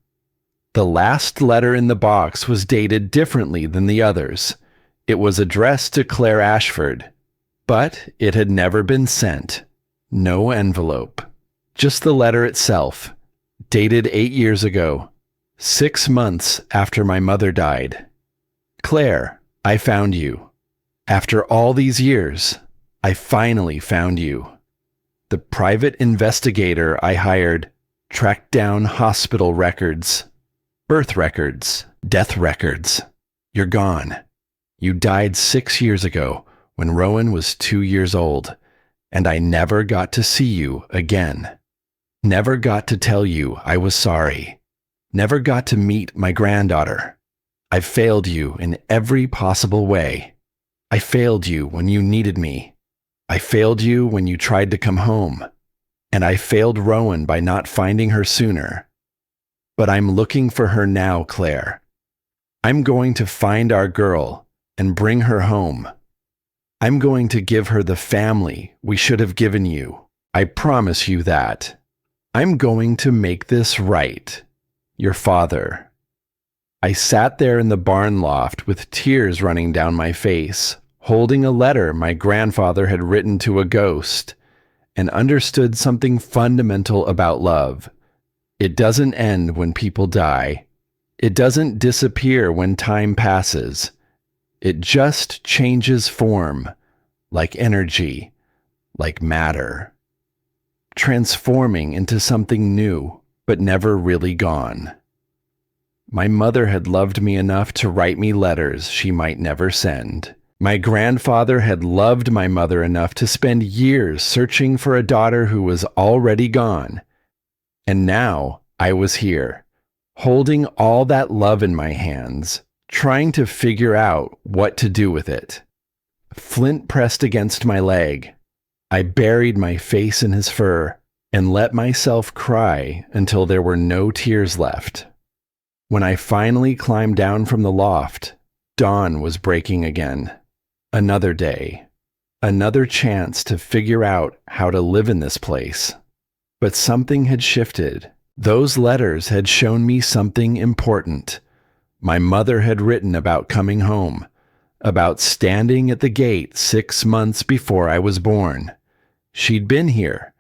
The last letter in the box was dated differently than the others. It was addressed to Claire Ashford, but it had never been sent. No envelope. Just the letter itself, dated 8 years ago, 6 months after my mother died. Claire, I found you. After all these years, I finally found you. The private investigator I hired tracked down hospital records, birth records, death records. You're gone. You died 6 years ago when Rowan was 2 years old, and I never got to see you again. Never got to tell you I was sorry. Never got to meet my granddaughter. I failed you in every possible way. I failed you when you needed me. I failed you when you tried to come home. And I failed Rowan by not finding her sooner. But I'm looking for her now, Claire. I'm going to find our girl and bring her home. I'm going to give her the family we should have given you. I promise you that. I'm going to make this right. Your father. I sat there in the barn loft with tears running down my face, holding a letter my grandfather had written to a ghost, and understood something fundamental about love. It doesn't end when people die. It doesn't disappear when time passes. It just changes form, like energy, like matter, transforming into something new, but never really gone. My mother had loved me enough to write me letters she might never send. My grandfather had loved my mother enough to spend years searching for a daughter who was already gone. And now I was here, holding all that love in my hands, trying to figure out what to do with it. Flint pressed against my leg. I buried my face in his fur and let myself cry until there were no tears left. When I finally climbed down from the loft, dawn was breaking again. Another day. Another chance to figure out how to live in this place. But something had shifted. Those letters had shown me something important. My mother had written about coming home, about standing at the gate 6 months before I was born. She'd been here.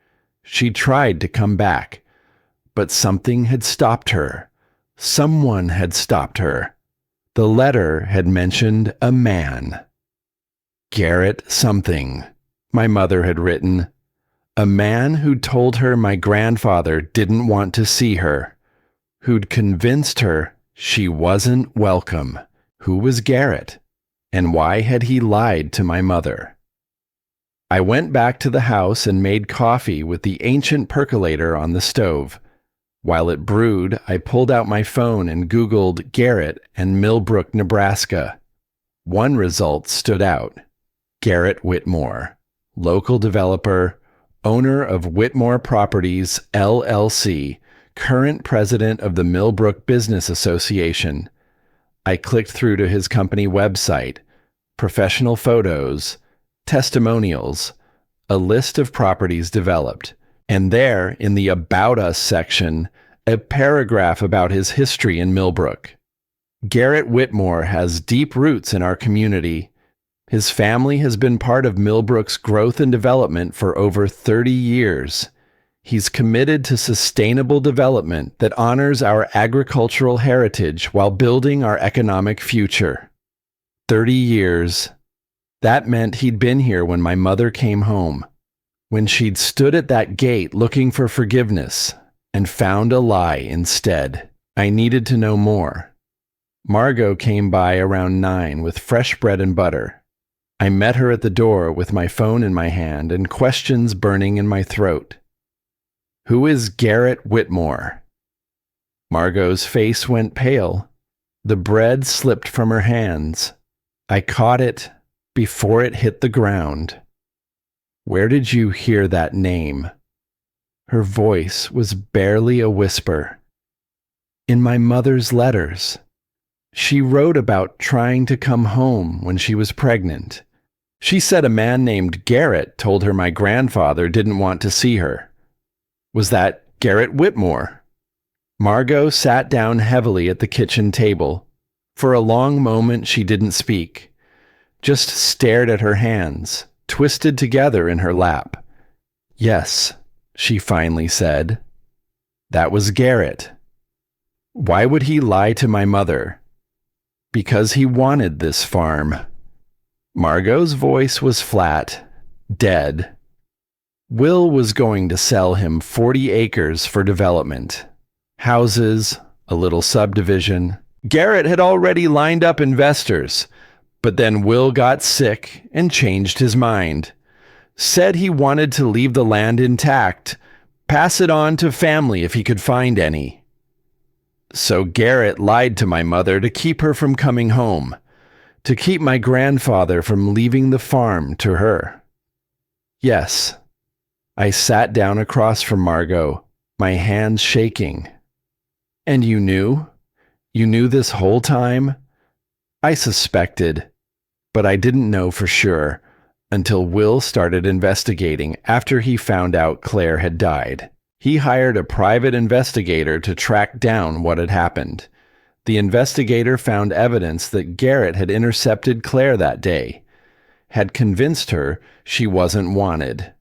She'd tried to come back. But something had stopped her. Someone had stopped her. The letter had mentioned a man. Garrett something, my mother had written. A man who'd told her my grandfather didn't want to see her, who'd convinced her she wasn't welcome. Who was Garrett? And why had he lied to my mother? I went back to the house and made coffee with the ancient percolator on the stove. While it brewed, I pulled out my phone and Googled Garrett and Millbrook, Nebraska. One result stood out. Garrett Whitmore, local developer, owner of Whitmore Properties, LLC, current president of the Millbrook Business Association. I clicked through to his company website, professional photos, testimonials, a list of properties developed, and there, in the About Us section, a paragraph about his history in Millbrook. Garrett Whitmore has deep roots in our community. His family has been part of Millbrook's growth and development for over 30 years. He's committed to sustainable development that honors our agricultural heritage while building our economic future. 30 years. That meant he'd been here when my mother came home, when she'd stood at that gate looking for forgiveness and found a lie instead. I needed to know more. Margot came by around 9 with fresh bread and butter. I met her at the door with my phone in my hand and questions burning in my throat. Who is Garrett Whitmore? Margot's face went pale. The bread slipped from her hands. I caught it before it hit the ground. Where did you hear that name? Her voice was barely a whisper. In my mother's letters. She wrote about trying to come home when she was pregnant. She said a man named Garrett told her my grandfather didn't want to see her. Was that Garrett Whitmore? Margot sat down heavily at the kitchen table. For a long moment she didn't speak, just stared at her hands, twisted together in her lap. Yes, she finally said. That was Garrett. Why would he lie to my mother? Because he wanted this farm. Margot's voice was flat, dead. Will was going to sell him 40 acres for development. Houses, a little subdivision. Garrett had already lined up investors, but then Will got sick and changed his mind. Said he wanted to leave the land intact, pass it on to family if he could find any. So Garrett lied to my mother to keep her from coming home, to keep my grandfather from leaving the farm to her. Yes, I sat down across from Margot, my hands shaking. And you knew? You knew this whole time? I suspected, but I didn't know for sure until Will started investigating after he found out Claire had died. He hired a private investigator to track down what had happened. The investigator found evidence that Garrett had intercepted Claire that day, had convinced her she wasn't wanted.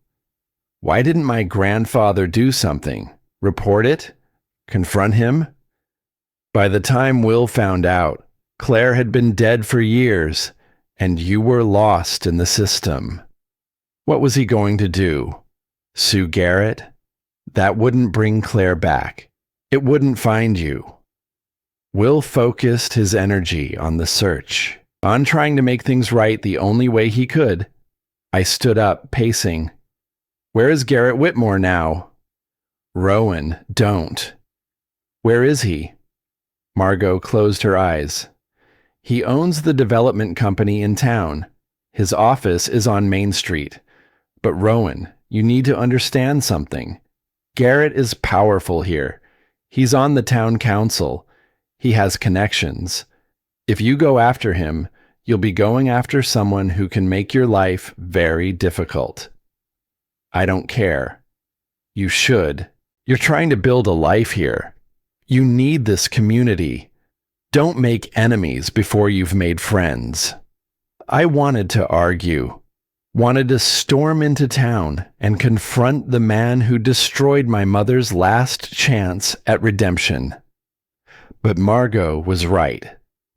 Why didn't my grandfather do something? Report it? Confront him? By the time Will found out, Claire had been dead for years, and you were lost in the system. What was he going to do? Sue Garrett? That wouldn't bring Claire back. It wouldn't find you. Will focused his energy on the search, on trying to make things right the only way he could. I stood up, pacing. Where is Garrett Whitmore now? Rowan, don't. Where is he? Margot closed her eyes. He owns the development company in town. His office is on Main Street. But Rowan, you need to understand something. Garrett is powerful here. He's on the town council. He has connections. If you go after him, you'll be going after someone who can make your life very difficult. I don't care. You should. You're trying to build a life here. You need this community. Don't make enemies before you've made friends. I wanted to argue, wanted to storm into town and confront the man who destroyed my mother's last chance at redemption. But Margot was right.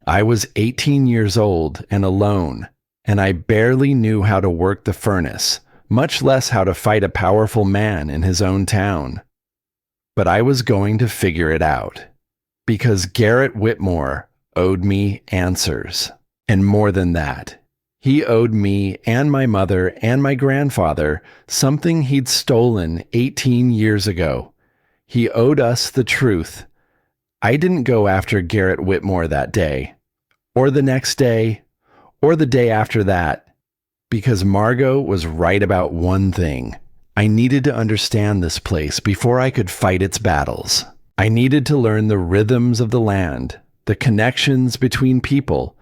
I was 18 years old and alone, and I barely knew how to work the furnace, much less how to fight a powerful man in his own town. But I was going to figure it out, because Garrett Whitmore owed me answers. And more than that, he owed me and my mother and my grandfather something he'd stolen 18 years ago. He owed us the truth. I didn't go after Garrett Whitmore that day, or the next day, or the day after that, because Margot was right about one thing. I needed to understand this place before I could fight its battles. I needed to learn the rhythms of the land, the connections between people,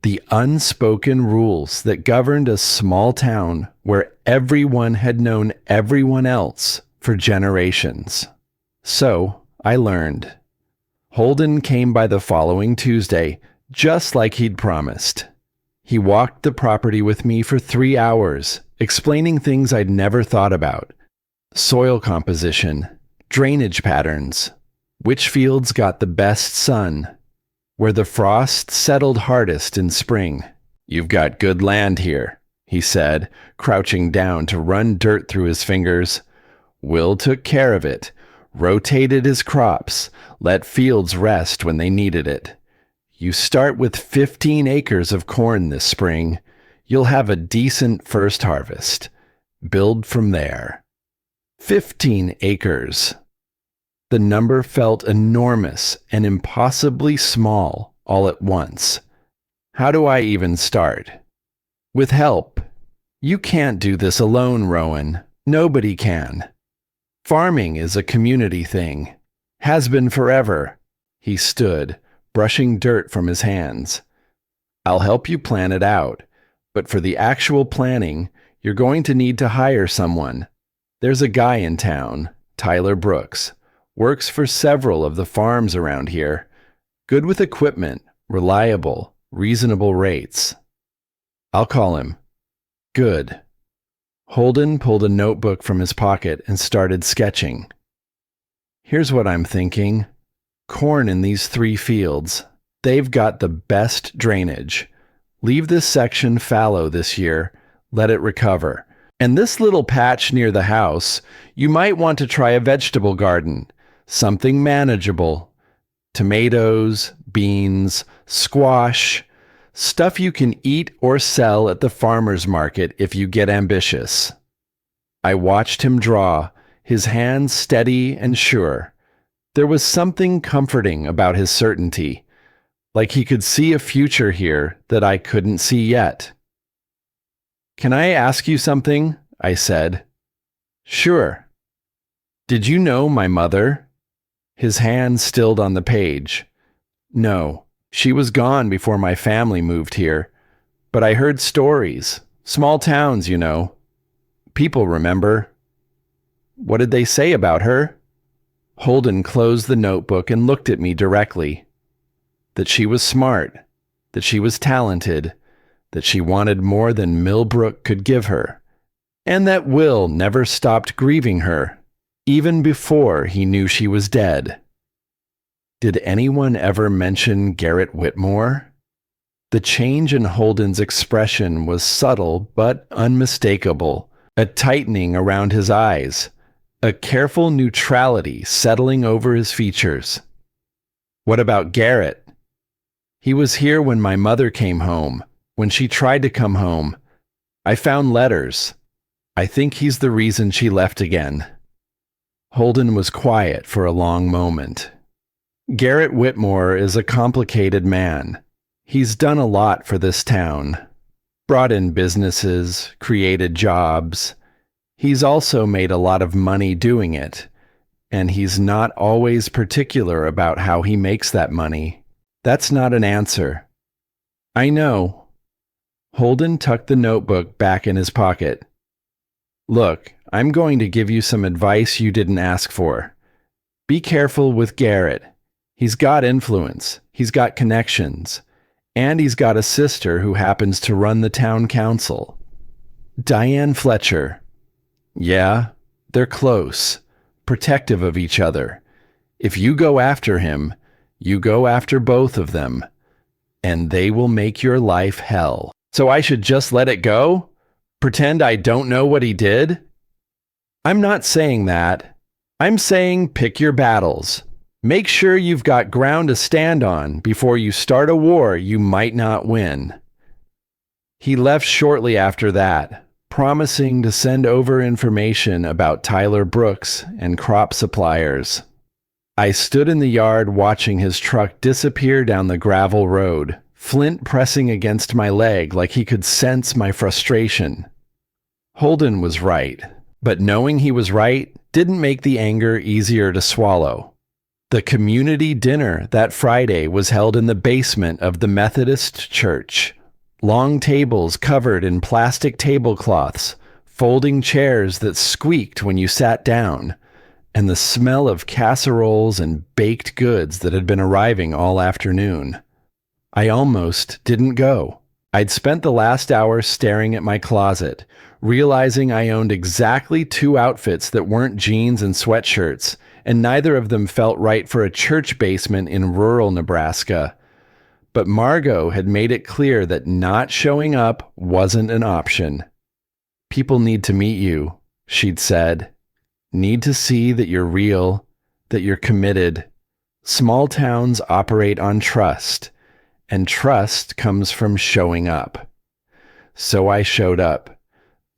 the unspoken rules that governed a small town where everyone had known everyone else for generations. So I learned. Holden came by the following Tuesday, just like he'd promised. He walked the property with me for 3 hours, explaining things I'd never thought about. Soil composition, drainage patterns, which fields got the best sun, where the frost settled hardest in spring. You've got good land here, he said, crouching down to run dirt through his fingers. Will took care of it, rotated his crops, let fields rest when they needed it. You start with 15 acres of corn this spring. You'll have a decent first harvest. Build from there. 15 acres. The number felt enormous and impossibly small all at once. How do I even start? With help. You can't do this alone, Rowan. Nobody can. Farming is a community thing. Has been forever. He stood, brushing dirt from his hands. I'll help you plan it out, but for the actual planning, you're going to need to hire someone. There's a guy in town, Tyler Brooks, works for several of the farms around here. Good with equipment, reliable, reasonable rates. I'll call him. Good. Holden pulled a notebook from his pocket and started sketching. Here's what I'm thinking. Corn in these 3 fields. They've got the best drainage. Leave this section fallow this year. Let it recover. And this little patch near the house, you might want to try a vegetable garden. Something manageable. Tomatoes, beans, squash. Stuff you can eat or sell at the farmer's market if you get ambitious. I watched him draw, his hands steady and sure. There was something comforting about his certainty, like he could see a future here that I couldn't see yet. Can I ask you something? I said. Sure. Did you know my mother? His hand stilled on the page. No, she was gone before my family moved here. But I heard stories. Small towns, you know. People remember. What did they say about her? Holden closed the notebook and looked at me directly. That she was smart, that she was talented, that she wanted more than Millbrook could give her, and that Will never stopped grieving her, even before he knew she was dead. Did anyone ever mention Garrett Whitmore? The change in Holden's expression was subtle but unmistakable, a tightening around his eyes, a careful neutrality settling over his features. What about Garrett? He was here when my mother came home, when she tried to come home. I found letters. I think he's the reason she left again. Holden was quiet for a long moment. Garrett Whitmore is a complicated man. He's done a lot for this town. Brought in businesses, created jobs. He's also made a lot of money doing it, and he's not always particular about how he makes that money. That's not an answer. I know. Holden tucked the notebook back in his pocket. Look, I'm going to give you some advice you didn't ask for. Be careful with Garrett. He's got influence, he's got connections, and he's got a sister who happens to run the town council. Diane Fletcher. Yeah, they're close, protective of each other. If you go after him, you go after both of them, and they will make your life hell. So I should just let it go? Pretend I don't know what he did? I'm not saying that. I'm saying pick your battles. Make sure you've got ground to stand on before you start a war you might not win. He left shortly after that, promising to send over information about Tyler Brooks and crop suppliers. I stood in the yard watching his truck disappear down the gravel road, Flint pressing against my leg like he could sense my frustration. Holden was right, but knowing he was right didn't make the anger easier to swallow. The community dinner that Friday was held in the basement of the Methodist church. Long tables covered in plastic tablecloths, folding chairs that squeaked when you sat down, and the smell of casseroles and baked goods that had been arriving all afternoon. I almost didn't go. I'd spent the last hour staring at my closet, realizing I owned exactly 2 outfits that weren't jeans and sweatshirts, and neither of them felt right for a church basement in rural Nebraska. But Margot had made it clear that not showing up wasn't an option. People need to meet you, she'd said. Need to see that you're real, that you're committed. Small towns operate on trust, and trust comes from showing up. So I showed up.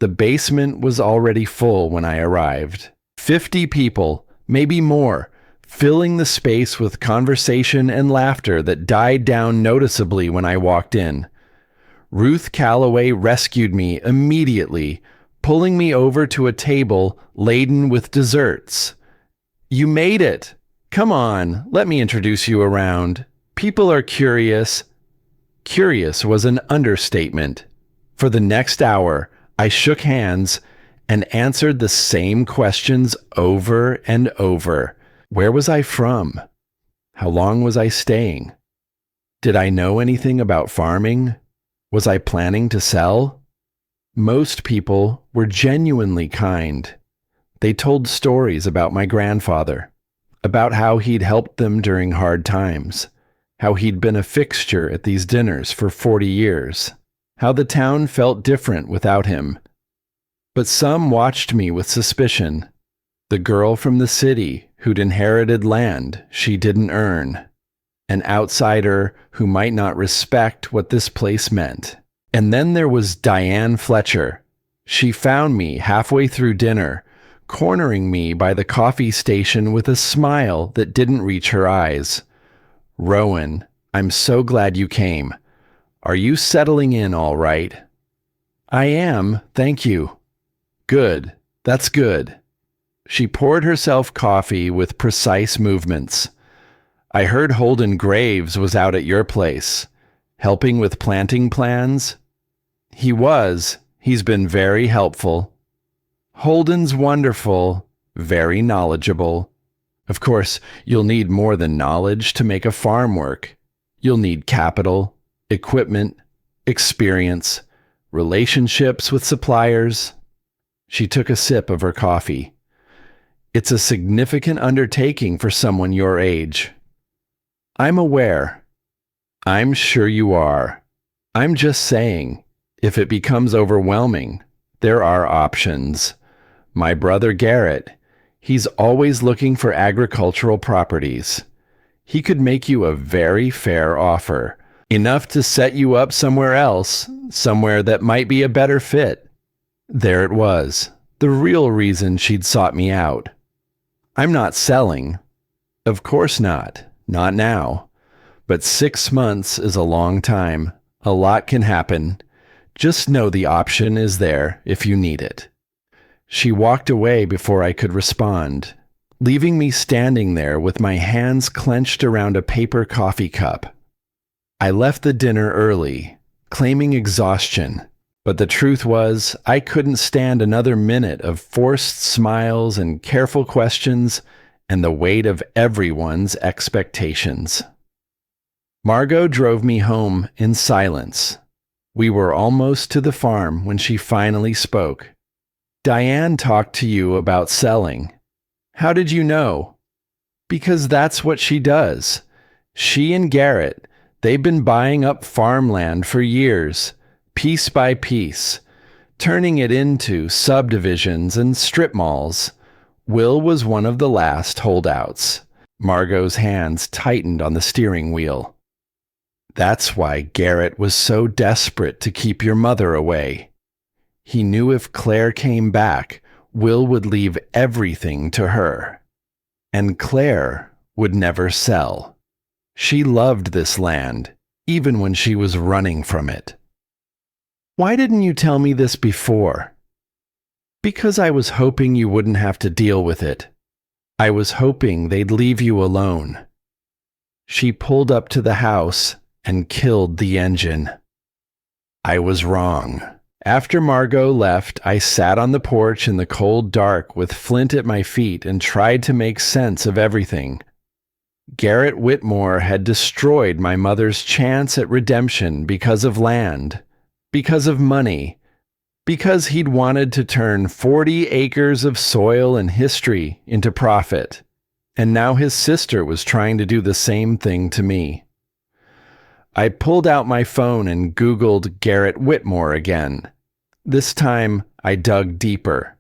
The basement was already full when I arrived. 50 people, maybe more, filling the space with conversation and laughter that died down noticeably when I walked in. Ruth Calloway rescued me immediately, pulling me over to a table laden with desserts. "You made it! Come on, let me introduce you around. People are curious." Curious was an understatement. For the next hour, I shook hands and answered the same questions over and over. Where was I from? How long was I staying? Did I know anything about farming? Was I planning to sell? Most people were genuinely kind. They told stories about my grandfather, about how he'd helped them during hard times, how he'd been a fixture at these dinners for 40 years, how the town felt different without him. But some watched me with suspicion. The girl from the city who'd inherited land she didn't earn. An outsider who might not respect what this place meant. And then there was Diane Fletcher. She found me halfway through dinner, cornering me by the coffee station with a smile that didn't reach her eyes. "Rowan, I'm so glad you came. Are you settling in all right?" "I am, thank you." "Good, that's good." She poured herself coffee with precise movements. "I heard Holden Graves was out at your place, helping with planting plans." "He was. He's been very helpful." "Holden's wonderful, very knowledgeable. Of course, you'll need more than knowledge to make a farm work. You'll need capital, equipment, experience, relationships with suppliers." She took a sip of her coffee. "It's a significant undertaking for someone your age." "I'm aware." "I'm sure you are. I'm just saying, if it becomes overwhelming, there are options. My brother Garrett, he's always looking for agricultural properties. He could make you a very fair offer, enough to set you up somewhere else, somewhere that might be a better fit." There it was, the real reason she'd sought me out. "I'm not selling." "Of course not. Not now. But 6 months is a long time. A lot can happen. Just know the option is there if you need it." She walked away before I could respond, leaving me standing there with my hands clenched around a paper coffee cup. I left the dinner early, claiming exhaustion, but the truth was I couldn't stand another minute of forced smiles and careful questions and the weight of everyone's expectations. Margot drove me home in silence. We were almost to the farm when she finally spoke. "Diane talked to you about selling. How did you know?" "Because that's what she does. She and Garrett, they've been buying up farmland for years, piece by piece, turning it into subdivisions and strip malls. Will was one of the last holdouts." Margot's hands tightened on the steering wheel. "That's why Garrett was so desperate to keep your mother away. He knew if Claire came back, Will would leave everything to her. And Claire would never sell. She loved this land, even when she was running from it." "Why didn't you tell me this before?" "Because I was hoping you wouldn't have to deal with it. I was hoping they'd leave you alone." She pulled up to the house and killed the engine. I was wrong. After Margot left, I sat on the porch in the cold dark with Flint at my feet and tried to make sense of everything. Garrett Whitmore had destroyed my mother's chance at redemption because of land, because of money, because he'd wanted to turn 40 acres of soil and history into profit. And now his sister was trying to do the same thing to me. I pulled out my phone and Googled Garrett Whitmore again. This time, I dug deeper,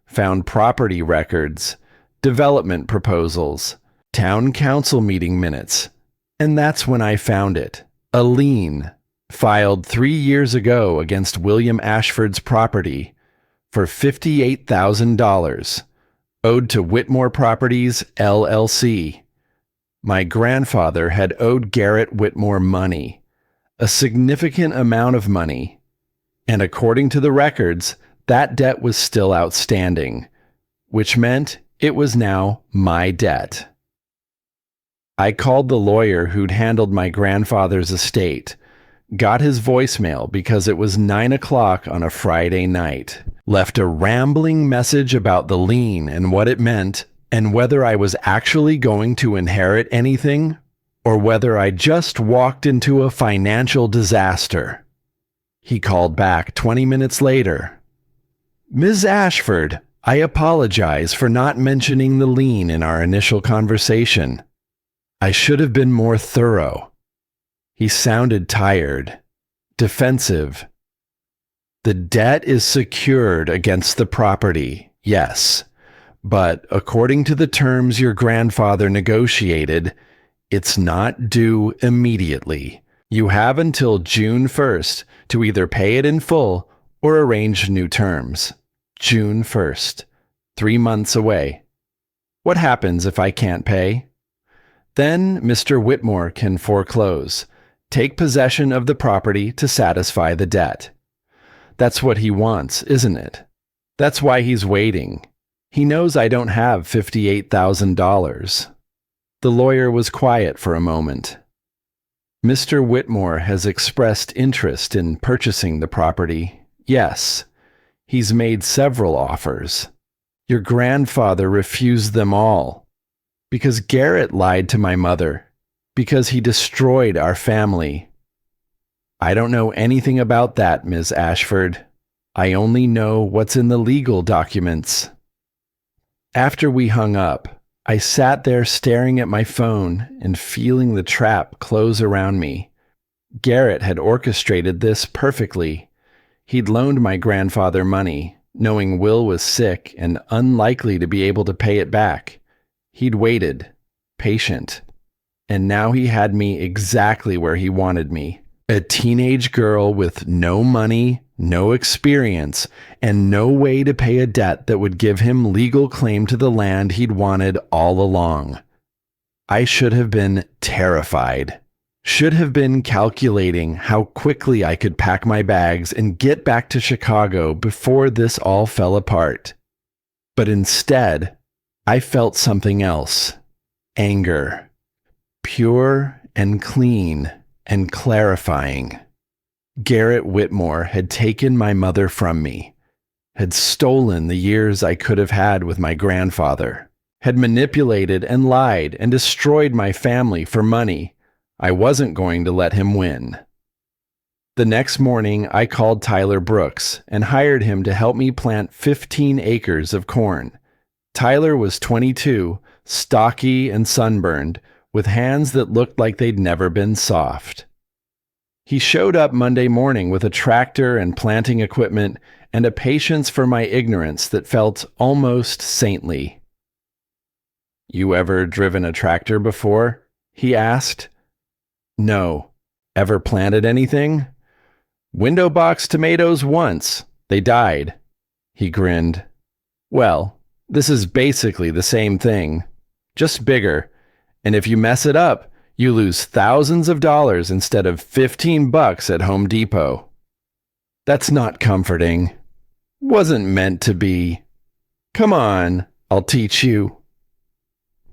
found property records, development proposals, town council meeting minutes, and that's when I found it. A lien, filed 3 years ago against William Ashford's property for $58,000, owed to Whitmore Properties, LLC. My grandfather had owed Garrett Whitmore money, a significant amount of money, and according to the records, that debt was still outstanding, which meant it was now my debt. I called the lawyer who'd handled my grandfather's estate, got his voicemail because it was 9 o'clock on a Friday night, left a rambling message about the lien and what it meant, and whether I was actually going to inherit anything, or whether I just walked into a financial disaster. He called back 20 minutes later. "Ms. Ashford, I apologize for not mentioning the lien in our initial conversation. I should have been more thorough." He sounded tired, defensive. "The debt is secured against the property, yes, but according to the terms your grandfather negotiated, it's not due immediately. You have until June 1st to either pay it in full or arrange new terms. June 1st, 3 months away. What happens if I can't pay? Then Mr. Whitmore can foreclose, take possession of the property to satisfy the debt. That's what he wants, isn't it? That's why he's waiting. He knows I don't have $58,000. The lawyer was quiet for a moment. "Mr. Whitmore has expressed interest in purchasing the property. Yes, he's made several offers. Your grandfather refused them all. Because Garrett lied to my mother. Because he destroyed our family." "I don't know anything about that, Ms. Ashford. I only know what's in the legal documents." After we hung up, I sat there staring at my phone and feeling the trap close around me. Garrett had orchestrated this perfectly. He'd loaned my grandfather money, knowing Will was sick and unlikely to be able to pay it back. He'd waited, patient, and now he had me exactly where he wanted me. A teenage girl with no money, no experience, and no way to pay a debt that would give him legal claim to the land he'd wanted all along. I should have been terrified. Should have been calculating how quickly I could pack my bags and get back to Chicago before this all fell apart. But instead, I felt something else. Anger. Pure and clean and clarifying. Garrett Whitmore had taken my mother from me, had stolen the years I could have had with my grandfather, had manipulated and lied and destroyed my family for money. I wasn't going to let him win. The next morning, I called Tyler Brooks and hired him to help me plant 15 acres of corn. Tyler was 22, stocky and sunburned, with hands that looked like they'd never been soft. He showed up Monday morning with a tractor and planting equipment and a patience for my ignorance that felt almost saintly. "You ever driven a tractor before?" he asked. "No. Ever planted anything?" "Window box tomatoes once. They died." He grinned. "Well, this is basically the same thing, just bigger, and if you mess it up, you lose thousands of dollars instead of $15 at Home Depot." "That's not comforting. Wasn't meant to be. Come on, I'll teach you."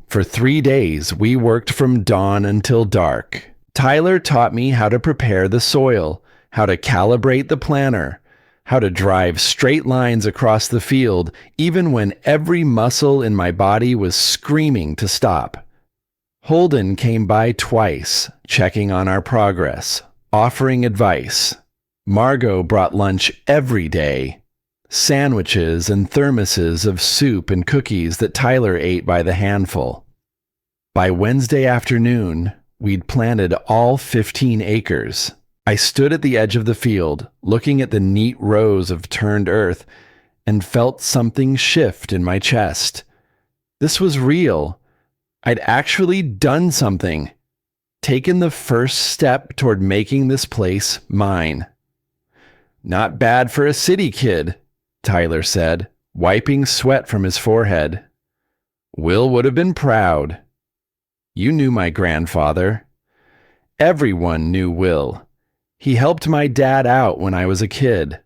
For 3 days, we worked from dawn until dark. Tyler taught me how to prepare the soil, how to calibrate the planter, how to drive straight lines across the field, even when every muscle in my body was screaming to stop. Holden came by twice, checking on our progress, offering advice. Margot brought lunch every day, sandwiches and thermoses of soup and cookies that Tyler ate by the handful. By Wednesday afternoon, we'd planted all 15 acres. I stood at the edge of the field, looking at the neat rows of turned earth, and felt something shift in my chest. This was real. I'd actually done something, taken the first step toward making this place mine. "Not bad for a city kid," Tyler said, wiping sweat from his forehead. Will would have been proud. You knew my grandfather. Everyone knew Will. He helped my dad out when I was a kid,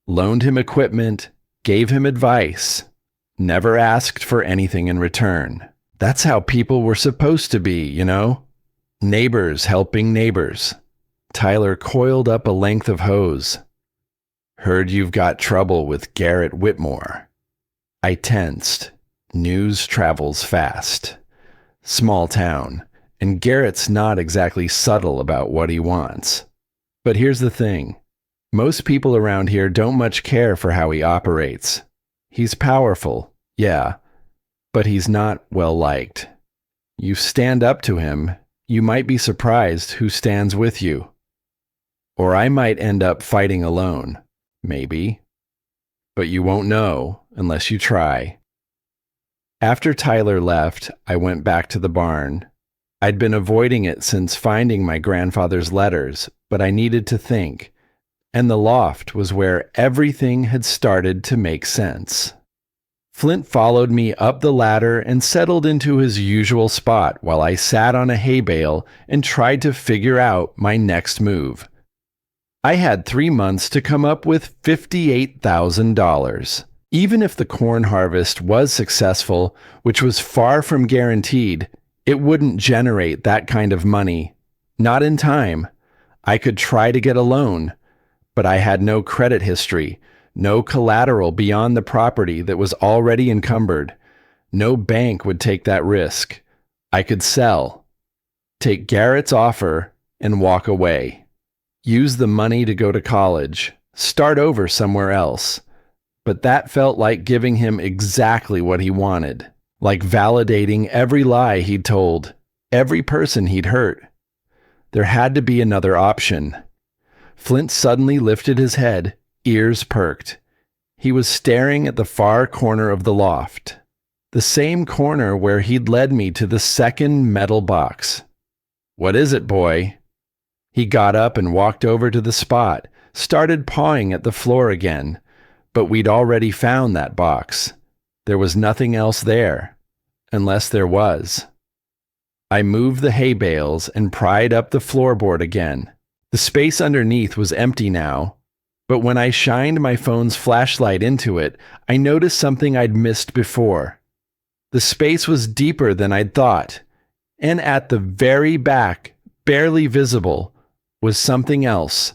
loaned him equipment, gave him advice, never asked for anything in return. That's how people were supposed to be, you know? Neighbors helping neighbors. Tyler coiled up a length of hose. Heard you've got trouble with Garrett Whitmore. I tensed. News travels fast. Small town, and Garrett's not exactly subtle about what he wants. But here's the thing. Most people around here don't much care for how he operates. He's powerful, yeah, but he's not well liked. You stand up to him, you might be surprised who stands with you. Or I might end up fighting alone, maybe. But you won't know unless you try. After Tyler left, I went back to the barn. I'd been avoiding it since finding my grandfather's letters, but I needed to think, and the loft was where everything had started to make sense. Flint followed me up the ladder and settled into his usual spot while I sat on a hay bale and tried to figure out my next move. I had 3 months to come up with $58,000. Even if the corn harvest was successful, which was far from guaranteed, it wouldn't generate that kind of money. Not in time. I could try to get a loan, but I had no credit history, no collateral beyond the property that was already encumbered. No bank would take that risk. I could sell, take Garrett's offer, and walk away. Use the money to go to college, start over somewhere else. But that felt like giving him exactly what he wanted, like validating every lie he'd told, every person he'd hurt. There had to be another option. Flint suddenly lifted his head, ears perked. He was staring at the far corner of the loft, the same corner where he'd led me to the second metal box. "What is it, boy?" He got up and walked over to the spot, started pawing at the floor again, but we'd already found that box. There was nothing else there, unless there was. I moved the hay bales and pried up the floorboard again. The space underneath was empty now, but when I shined my phone's flashlight into it, I noticed something I'd missed before. The space was deeper than I'd thought, and at the very back, barely visible, was something else.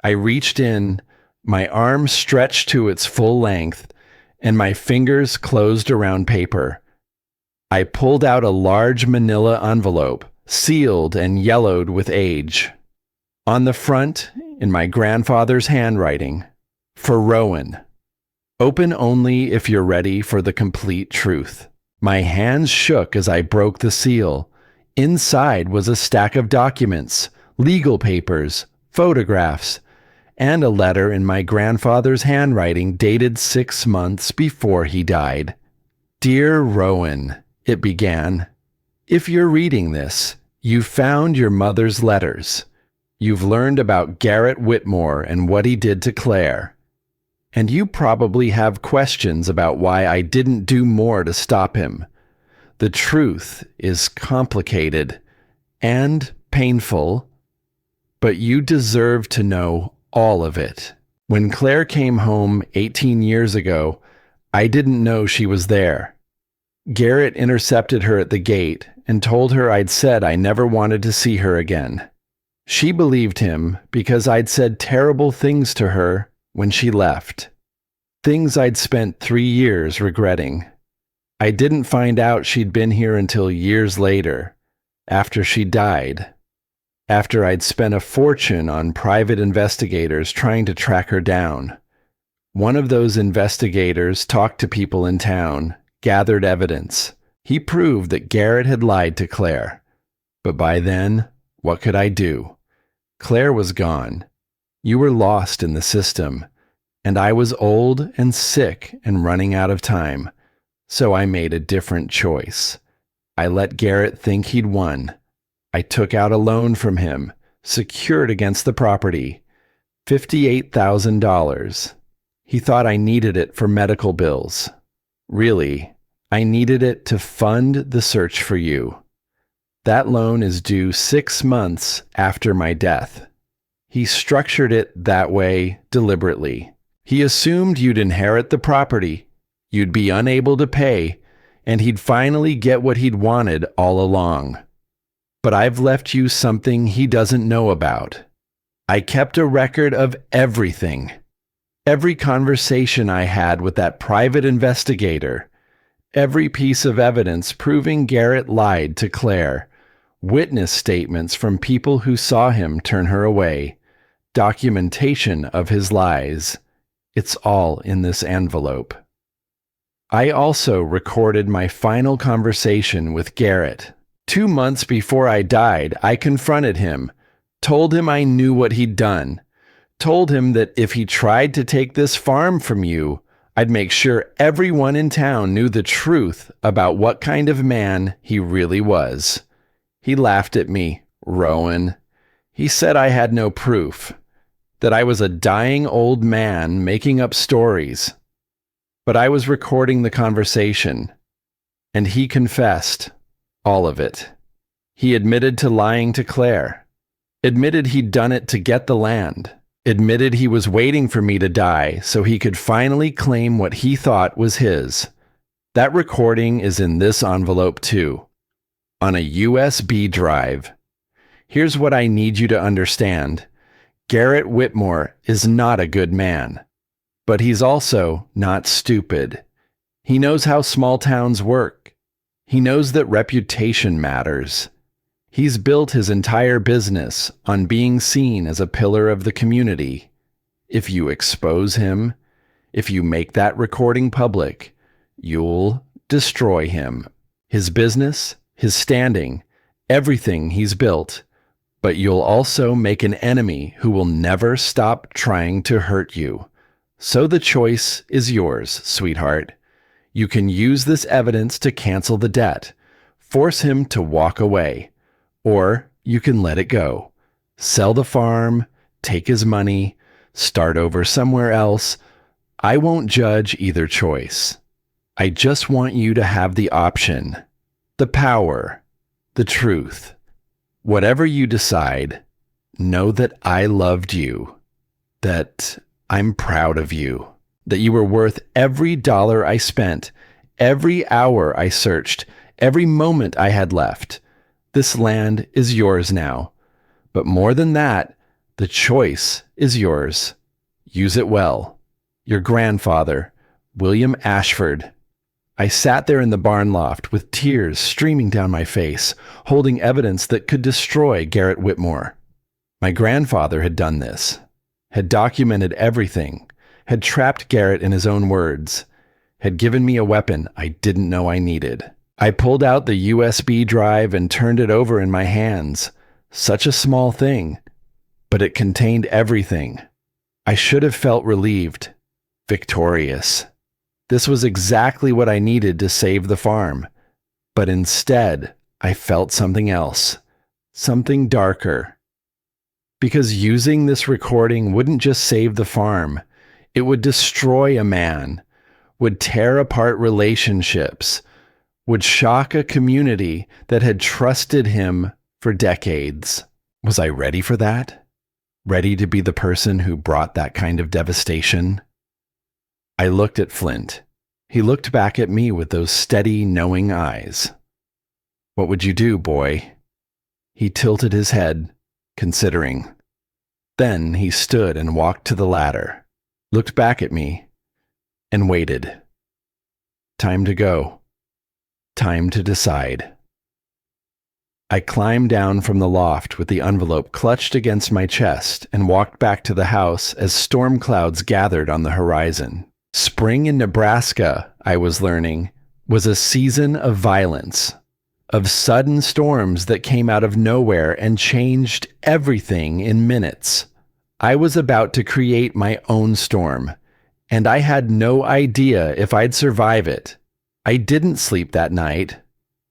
I reached in, my arm stretched to its full length, and my fingers closed around paper. I pulled out a large manila envelope, sealed and yellowed with age. On the front, in my grandfather's handwriting, for Rowan. Open only if you're ready for the complete truth. My hands shook as I broke the seal. Inside was a stack of documents, legal papers, photographs, and a letter in my grandfather's handwriting dated 6 months before he died. "Dear Rowan," it began, "if you're reading this, you found your mother's letters. You've learned about Garrett Whitmore and what he did to Claire. And you probably have questions about why I didn't do more to stop him. The truth is complicated and painful, but you deserve to know all of it. When Claire came home 18 years ago, I didn't know she was there. Garrett intercepted her at the gate and told her I'd said I never wanted to see her again. She believed him because I'd said terrible things to her when she left. Things I'd spent 3 years regretting. I didn't find out she'd been here until years later, after she died. After I'd spent a fortune on private investigators trying to track her down. One of those investigators talked to people in town, gathered evidence. He proved that Garrett had lied to Claire. But by then, what could I do? Claire was gone. You were lost in the system, and I was old and sick and running out of time. So I made a different choice. I let Garrett think he'd won. I took out a loan from him, secured against the property, $58,000. He thought I needed it for medical bills. Really, I needed it to fund the search for you. That loan is due 6 months after my death. He structured it that way deliberately. He assumed you'd inherit the property, you'd be unable to pay, and he'd finally get what he'd wanted all along. But I've left you something he doesn't know about. I kept a record of everything. Every conversation I had with that private investigator, every piece of evidence proving Garrett lied to Claire, witness statements from people who saw him turn her away, documentation of his lies. It's all in this envelope. I also recorded my final conversation with Garrett. 2 months before I died, I confronted him, told him I knew what he'd done, told him that if he tried to take this farm from you, I'd make sure everyone in town knew the truth about what kind of man he really was. He laughed at me, Rowan. He said I had no proof, that I was a dying old man making up stories. But I was recording the conversation, and he confessed all of it. He admitted to lying to Claire, admitted he'd done it to get the land, admitted he was waiting for me to die so he could finally claim what he thought was his. That recording is in this envelope too, on a USB drive. Here's what I need you to understand. Garrett Whitmore is not a good man, but he's also not stupid. He knows how small towns work. He knows that reputation matters. He's built his entire business on being seen as a pillar of the community. If you expose him, if you make that recording public, you'll destroy him, his business, his standing, everything he's built. But you'll also make an enemy who will never stop trying to hurt you. So the choice is yours, sweetheart. You can use this evidence to cancel the debt, force him to walk away, or you can let it go. Sell the farm, take his money, start over somewhere else. I won't judge either choice. I just want you to have the option, the power, the truth. Whatever you decide, know that I loved you, that I'm proud of you, that you were worth every dollar I spent, every hour I searched, every moment I had left. This land is yours now. But more than that, the choice is yours. Use it well. Your grandfather, William Ashford. I sat there in the barn loft with tears streaming down my face, holding evidence that could destroy Garrett Whitmore. My grandfather had done this, had documented everything, had trapped Garrett in his own words, had given me a weapon I didn't know I needed. I pulled out the USB drive and turned it over in my hands. Such a small thing, but it contained everything. I should have felt relieved, victorious. This was exactly what I needed to save the farm. But instead, I felt something else, something darker. Because using this recording wouldn't just save the farm, it would destroy a man, would tear apart relationships, would shock a community that had trusted him for decades. Was I ready for that? Ready to be the person who brought that kind of devastation? I looked at Flint. He looked back at me with those steady, knowing eyes. What would you do, boy? He tilted his head, considering. Then he stood and walked to the ladder, looked back at me, and waited. Time to go. Time to decide. I climbed down from the loft with the envelope clutched against my chest and walked back to the house as storm clouds gathered on the horizon. Spring in Nebraska, I was learning, was a season of violence, of sudden storms that came out of nowhere and changed everything in minutes. I was about to create my own storm, and I had no idea if I'd survive it. I didn't sleep that night.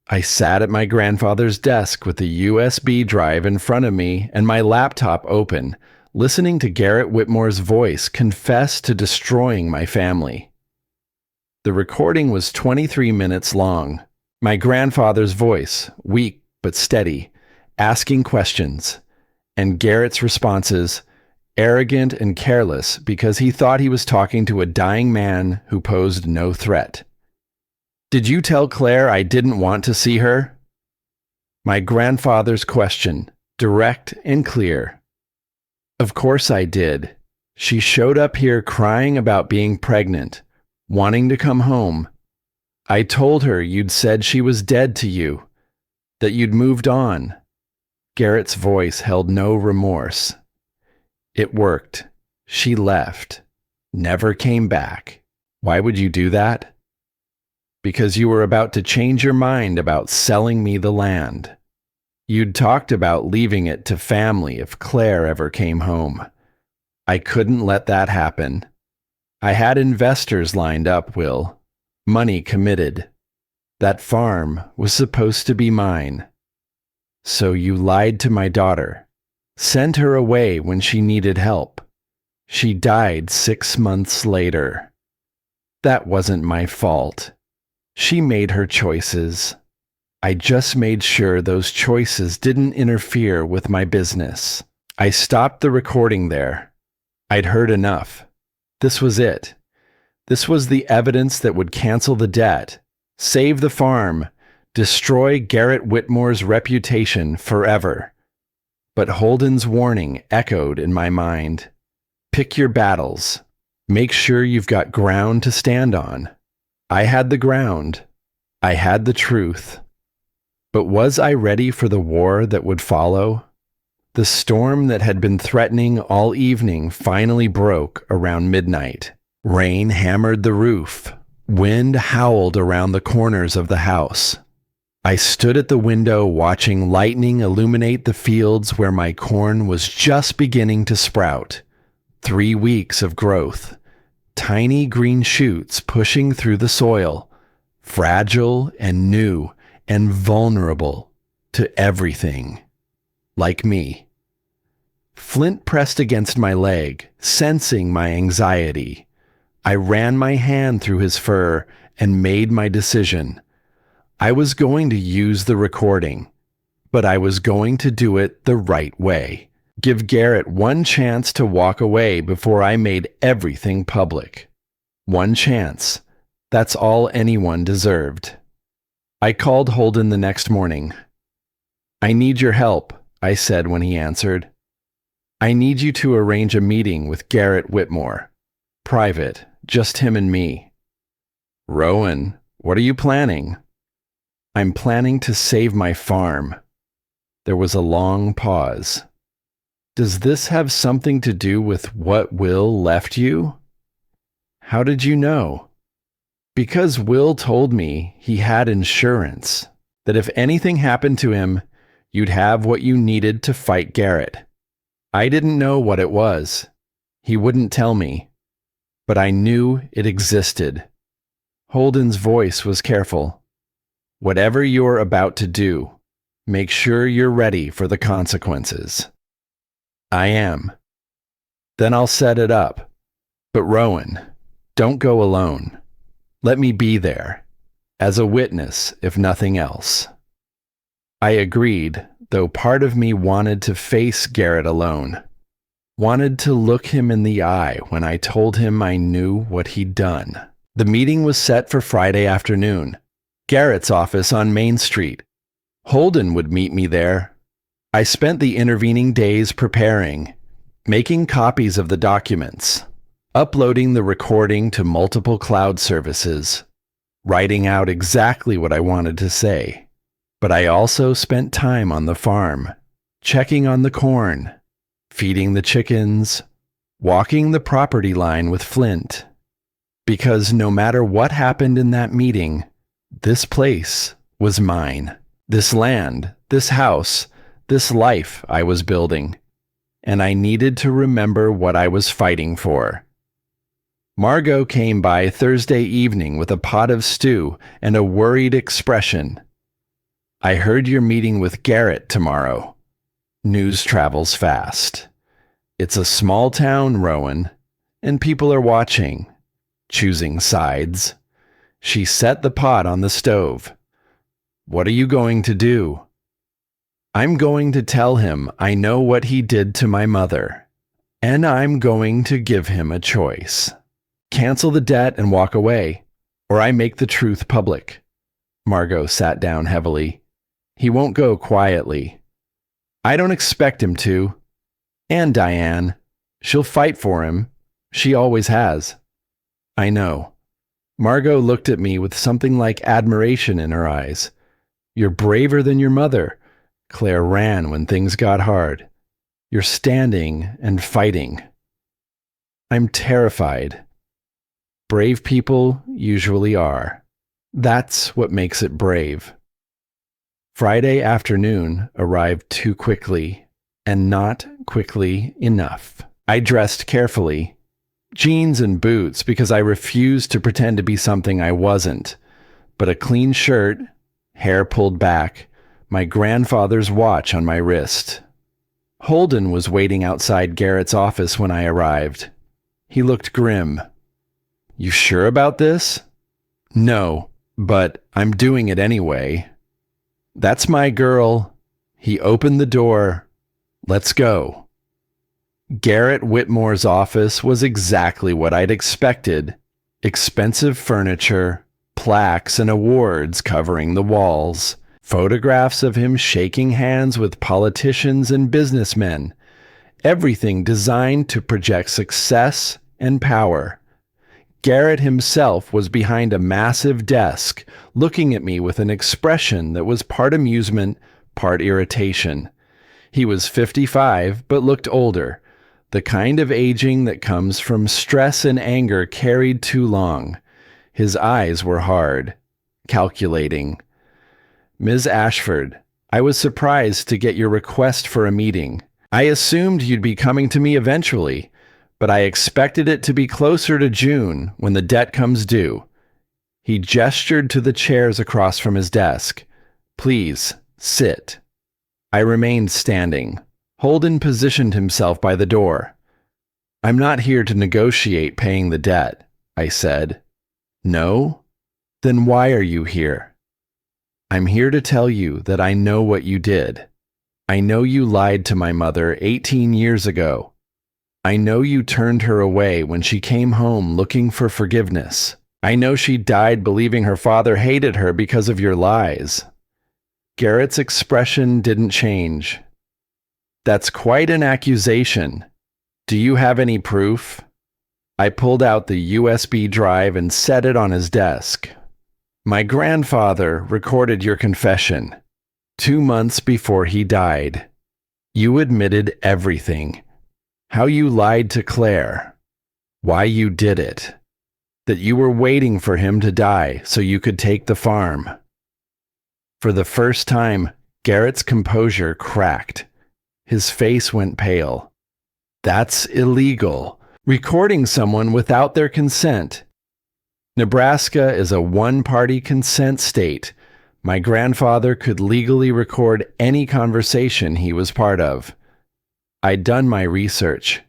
I sat at my grandfather's desk with the USB drive in front of me and my laptop open, listening to Garrett Whitmore's voice confess to destroying my family. The recording was 23 minutes long. My grandfather's voice, weak but steady, asking questions, and Garrett's responses, arrogant and careless because he thought he was talking to a dying man who posed no threat. "Did you tell Claire I didn't want to see her?" My grandfather's question, direct and clear. "Of course I did. She showed up here crying about being pregnant, wanting to come home. I told her you'd said she was dead to you, that you'd moved on." Garrett's voice held no remorse. "It worked. She left. Never came back. Why would you do that?" "Because you were about to change your mind about selling me the land. You'd talked about leaving it to family if Claire ever came home. I couldn't let that happen. I had investors lined up, Will. Money committed. That farm was supposed to be mine. So you lied to my daughter, sent her away when she needed help. She died 6 months later. That wasn't my fault. She made her choices. I just made sure those choices didn't interfere with my business." I stopped the recording there. I'd heard enough. This was it. This was the evidence that would cancel the debt, save the farm, destroy Garrett Whitmore's reputation forever. But Holden's warning echoed in my mind. Pick your battles. Make sure you've got ground to stand on. I had the ground. I had the truth. But was I ready for the war that would follow? The storm that had been threatening all evening finally broke around midnight. Rain hammered the roof. Wind howled around the corners of the house. I stood at the window watching lightning illuminate the fields where my corn was just beginning to sprout. 3 weeks of growth. Tiny green shoots pushing through the soil. Fragile and new and vulnerable to everything. Like me. Flint pressed against my leg, sensing my anxiety. I ran my hand through his fur and made my decision. I was going to use the recording, but I was going to do it the right way. Give Garrett one chance to walk away before I made everything public. One chance. That's all anyone deserved. I called Holden the next morning. "I need your help," I said when he answered. "I need you to arrange a meeting with Garrett Whitmore. Private, just him and me." "Rowan, what are you planning?" "I'm planning to save my farm." There was a long pause. "Does this have something to do with what Will left you?" "How did you know?" "Because Will told me he had insurance, that if anything happened to him, you'd have what you needed to fight Garrett. I didn't know what it was. He wouldn't tell me. But I knew it existed." Holden's voice was careful. "Whatever you're about to do, make sure you're ready for the consequences." "I am." "Then I'll set it up. But Rowan, don't go alone. Let me be there, as a witness, if nothing else." I agreed, though part of me wanted to face Garrett alone. Wanted to look him in the eye when I told him I knew what he'd done. The meeting was set for Friday afternoon. Garrett's office on Main Street. Holden would meet me there. I spent the intervening days preparing, making copies of the documents, uploading the recording to multiple cloud services, writing out exactly what I wanted to say. But I also spent time on the farm, checking on the corn, feeding the chickens, walking the property line with Flint. Because no matter what happened in that meeting, this place was mine. This land, this house, this life I was building. And I needed to remember what I was fighting for. Margot came by Thursday evening with a pot of stew and a worried expression. "I heard you're meeting with Garrett tomorrow. News travels fast. It's a small town, Rowan, and people are watching, choosing sides. She set the pot on the stove. What are you going to do? I'm going to tell him I know what he did to my mother, and I'm going to give him a choice. Cancel the debt and walk away, or I make the truth public. Margot sat down heavily. He won't go quietly. I don't expect him to. And Diane, she'll fight for him. She always has. I know. Margot looked at me with something like admiration in her eyes. You're braver than your mother. Claire ran when things got hard. You're standing and fighting. I'm terrified. Brave people usually are. That's what makes it brave. Friday afternoon arrived too quickly, and not quickly enough. I dressed carefully. Jeans and boots because I refused to pretend to be something I wasn't, but a clean shirt, hair pulled back, my grandfather's watch on my wrist. Holden was waiting outside Garrett's office when I arrived. He looked grim. You sure about this? No, but I'm doing it anyway. That's my girl. He opened the door. Let's go. Garrett Whitmore's office was exactly what I'd expected. Expensive furniture, plaques and awards covering the walls, photographs of him shaking hands with politicians and businessmen, everything designed to project success and power. Garrett himself was behind a massive desk, looking at me with an expression that was part amusement, part irritation. He was 55, but looked older. The kind of aging that comes from stress and anger carried too long. His eyes were hard, calculating. Ms. Ashford, I was surprised to get your request for a meeting. I assumed you'd be coming to me eventually, but I expected it to be closer to June when the debt comes due. He gestured to the chairs across from his desk. Please, sit. I remained standing. Holden positioned himself by the door. I'm not here to negotiate paying the debt, I said. No? Then why are you here? I'm here to tell you that I know what you did. I know you lied to my mother 18 years ago. I know you turned her away when she came home looking for forgiveness. I know she died believing her father hated her because of your lies. Garrett's expression didn't change. That's quite an accusation. Do you have any proof? I pulled out the USB drive and set it on his desk. My grandfather recorded your confession 2 months before he died. You admitted everything. How you lied to Claire. Why you did it. That you were waiting for him to die so you could take the farm. For the first time, Garrett's composure cracked. His face went pale. That's illegal. Recording someone without their consent. Nebraska is a one-party consent state. My grandfather could legally record any conversation he was part of. I'd done my research.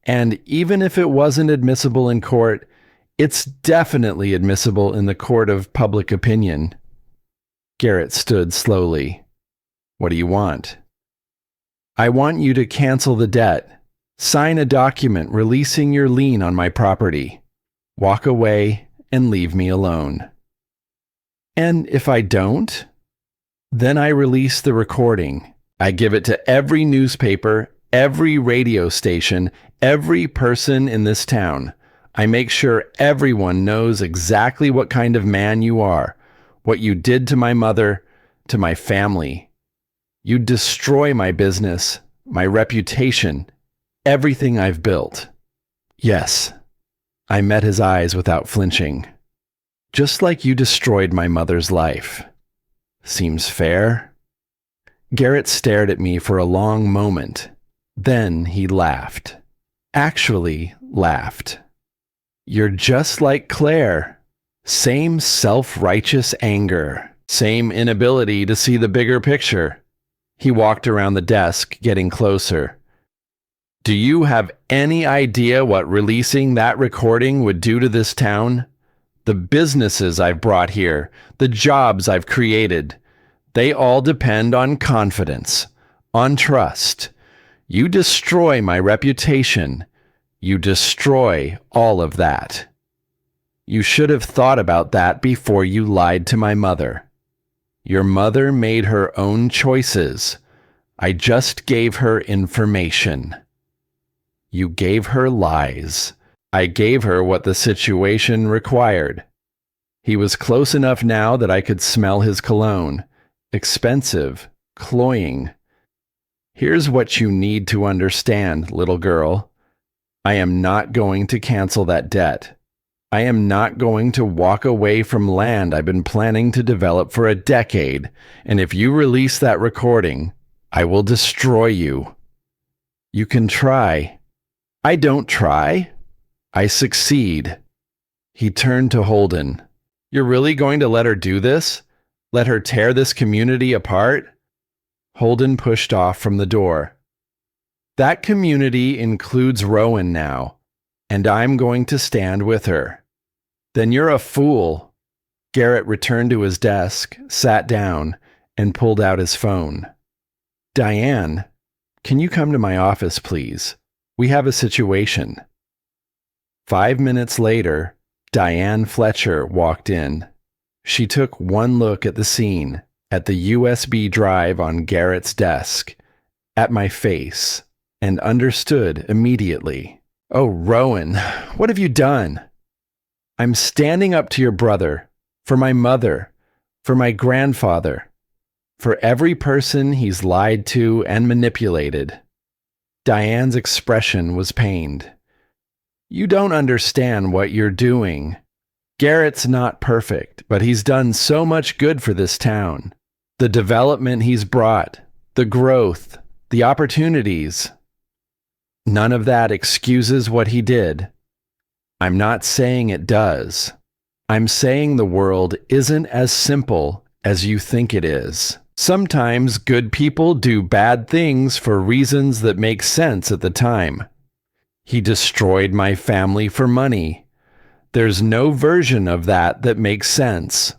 And even if it wasn't admissible in court, it's definitely admissible in the court of public opinion. Garrett stood slowly. What do you want? I want you to cancel the debt. Sign a document releasing your lien on my property. Walk away and leave me alone. And if I don't? Then I release the recording. I give it to every newspaper, every radio station, every person in this town. I make sure everyone knows exactly what kind of man you are, what you did to my mother, to my family. You destroy my business, my reputation, everything I've built. Yes. I met his eyes without flinching. Just like you destroyed my mother's life. Seems fair? Garrett stared at me for a long moment. Then he laughed. Actually laughed. You're just like Claire. Same self-righteous anger. Same inability to see the bigger picture. He walked around the desk, getting closer. Do you have any idea what releasing that recording would do to this town? The businesses I've brought here, the jobs I've created, they all depend on confidence, on trust. You destroy my reputation. You destroy all of that. You should have thought about that before you lied to my mother. Your mother made her own choices. I just gave her information. You gave her lies. I gave her what the situation required. He was close enough now that I could smell his cologne. Expensive, cloying. Here's what you need to understand, little girl. I am not going to cancel that debt. I am not going to walk away from land I've been planning to develop for a decade, and if you release that recording, I will destroy you. You can try. I don't try. I succeed. He turned to Holden. You're really going to let her do this? Let her tear this community apart? Holden pushed off from the door. That community includes Rowan now, and I'm going to stand with her. Then you're a fool. Garrett returned to his desk, sat down, and pulled out his phone. Diane, can you come to my office, please? We have a situation. 5 minutes later, Diane Fletcher walked in. She took one look at the scene, at the USB drive on Garrett's desk, at my face, and understood immediately. Oh, Rowan, what have you done? I'm standing up to your brother, for my mother, for my grandfather, for every person he's lied to and manipulated. Diane's expression was pained. You don't understand what you're doing. Garrett's not perfect, but he's done so much good for this town. The development he's brought, the growth, the opportunities. None of that excuses what he did. I'm not saying it does. I'm saying the world isn't as simple as you think it is. Sometimes good people do bad things for reasons that make sense at the time. He destroyed my family for money. There's no version of that makes sense.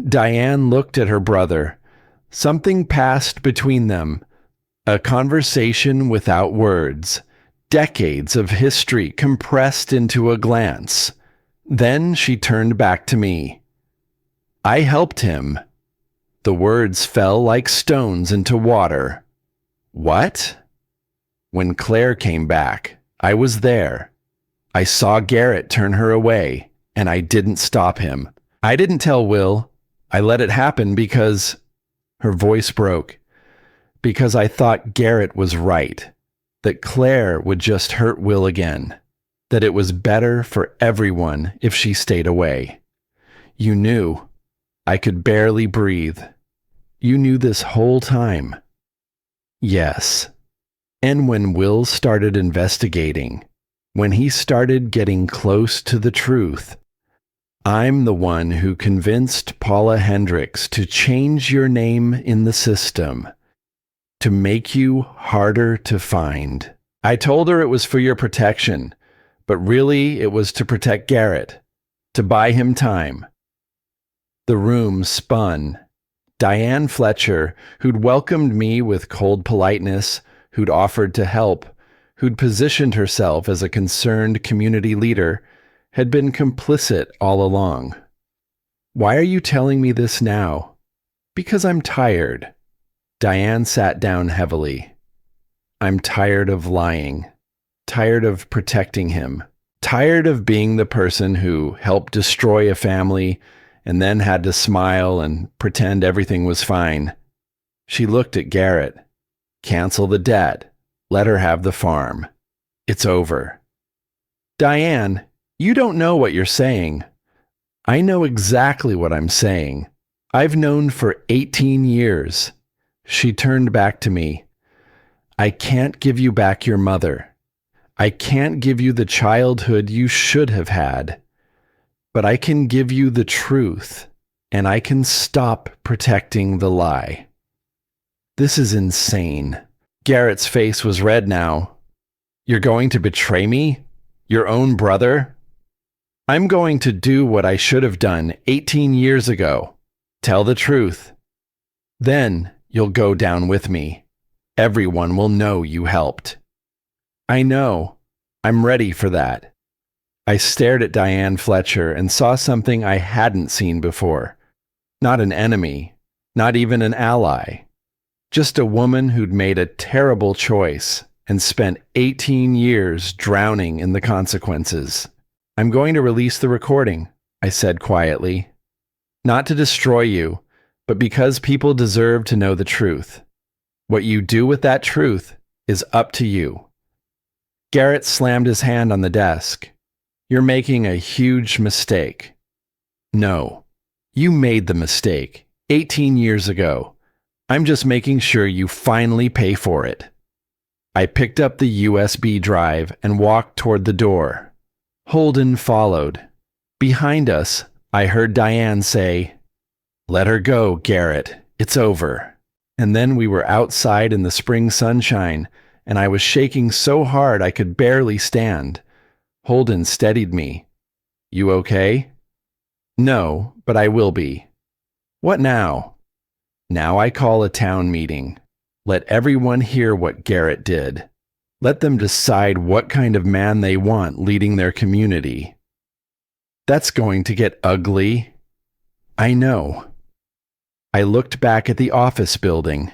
Diane looked at her brother. Something passed between them. A conversation without words. Decades of history compressed into a glance. Then she turned back to me. I helped him. The words fell like stones into water. What? When Claire came back, I was there. I saw Garrett turn her away, and I didn't stop him. I didn't tell Will. I let it happen because... Her voice broke. Because I thought Garrett was right. That Claire would just hurt Will again. That it was better for everyone if she stayed away. You knew. I could barely breathe. You knew this whole time. Yes. And when Will started investigating, when he started getting close to the truth, I'm the one who convinced Paula Hendricks to change your name in the system, to make you harder to find. I told her it was for your protection, but really it was to protect Garrett, to buy him time. The room spun. Diane Fletcher, who'd welcomed me with cold politeness, who'd offered to help, who'd positioned herself as a concerned community leader, had been complicit all along. Why are you telling me this now? Because I'm tired. Diane sat down heavily. I'm tired of lying. Tired of protecting him. Tired of being the person who helped destroy a family and then had to smile and pretend everything was fine. She looked at Garrett. Cancel the debt. Let her have the farm. It's over. Diane, you don't know what you're saying. I know exactly what I'm saying. I've known for 18 years. She turned back to me. I can't give you back your mother. I can't give you the childhood you should have had. But I can give you the truth, and I can stop protecting the lie. This is insane. Garrett's face was red now. You're going to betray me? Your own brother? I'm going to do what I should have done 18 years ago. Tell the truth. Then you'll go down with me. Everyone will know you helped. I know. I'm ready for that. I stared at Diane Fletcher and saw something I hadn't seen before. Not an enemy, not even an ally. Just a woman who'd made a terrible choice and spent 18 years drowning in the consequences. I'm going to release the recording, I said quietly. Not to destroy you, but because people deserve to know the truth. What you do with that truth is up to you. Garrett slammed his hand on the desk. You're making a huge mistake. No, you made the mistake 18 years ago. I'm just making sure you finally pay for it. I picked up the USB drive and walked toward the door. Holden followed. Behind us, I heard Diane say, "Let her go, Garrett. It's over." And then we were outside in the spring sunshine, and I was shaking so hard I could barely stand. Holden steadied me. You okay? No, but I will be. What now? Now I call a town meeting. Let everyone hear what Garrett did. Let them decide what kind of man they want leading their community. That's going to get ugly. I know. I looked back at the office building,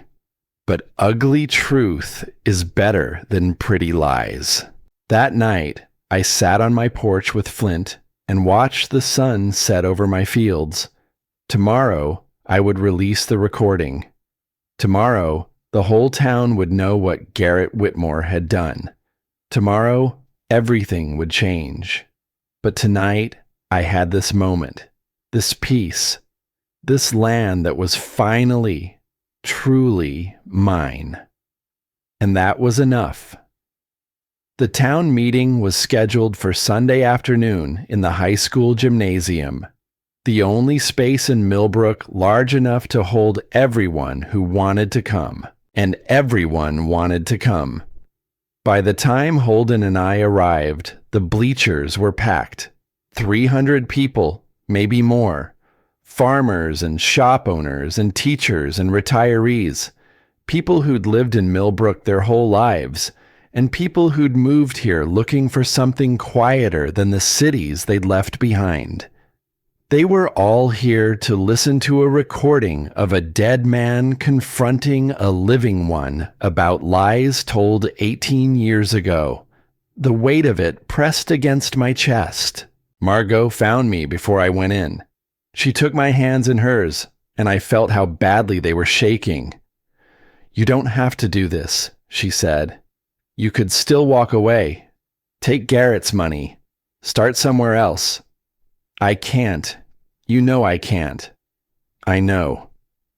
but ugly truth is better than pretty lies. That night, I sat on my porch with Flint and watched the sun set over my fields. Tomorrow, I would release the recording. Tomorrow, the whole town would know what Garrett Whitmore had done. Tomorrow, everything would change. But tonight, I had this moment, this peace, this land that was finally, truly mine. And that was enough. The town meeting was scheduled for Sunday afternoon in the high school gymnasium, the only space in Millbrook large enough to hold everyone who wanted to come, and everyone wanted to come. By the time Holden and I arrived, the bleachers were packed. 300 people, maybe more. Farmers and shop owners and teachers and retirees. People who'd lived in Millbrook their whole lives, and people who'd moved here looking for something quieter than the cities they'd left behind. They were all here to listen to a recording of a dead man confronting a living one about lies told 18 years ago. The weight of it pressed against my chest. Margot found me before I went in. She took my hands in hers, and I felt how badly they were shaking. You don't have to do this, she said. You could still walk away. Take Garrett's money. Start somewhere else. I can't. You know I can't. I know.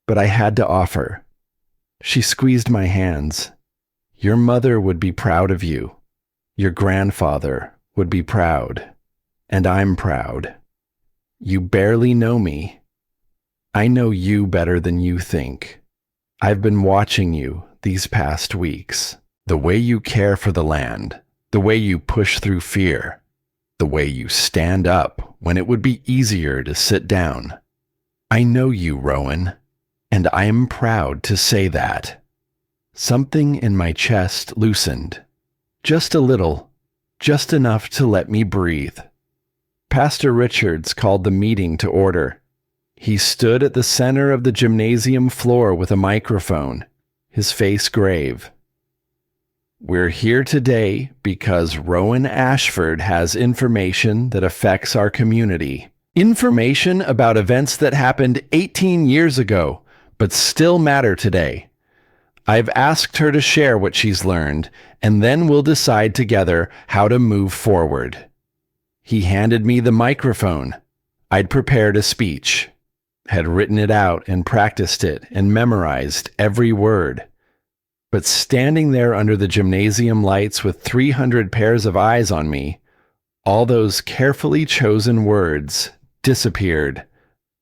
But I had to offer. She squeezed my hands. Your mother would be proud of you. Your grandfather would be proud. And I'm proud. You barely know me. I know you better than you think. I've been watching you these past weeks. The way you care for the land. The way you push through fear. The way you stand up when it would be easier to sit down. I know you, Rowan, and I am proud to say that. Something in my chest loosened. Just a little, just enough to let me breathe. Pastor Richards called the meeting to order. He stood at the center of the gymnasium floor with a microphone, his face grave. We're here today because Rowan Ashford has information that affects our community. Information about events that happened 18 years ago, but still matter today. I've asked her to share what she's learned, and then we'll decide together how to move forward. He handed me the microphone. I'd prepared a speech, had written it out and practiced it and memorized every word. But standing there under the gymnasium lights with 300 pairs of eyes on me, all those carefully chosen words disappeared.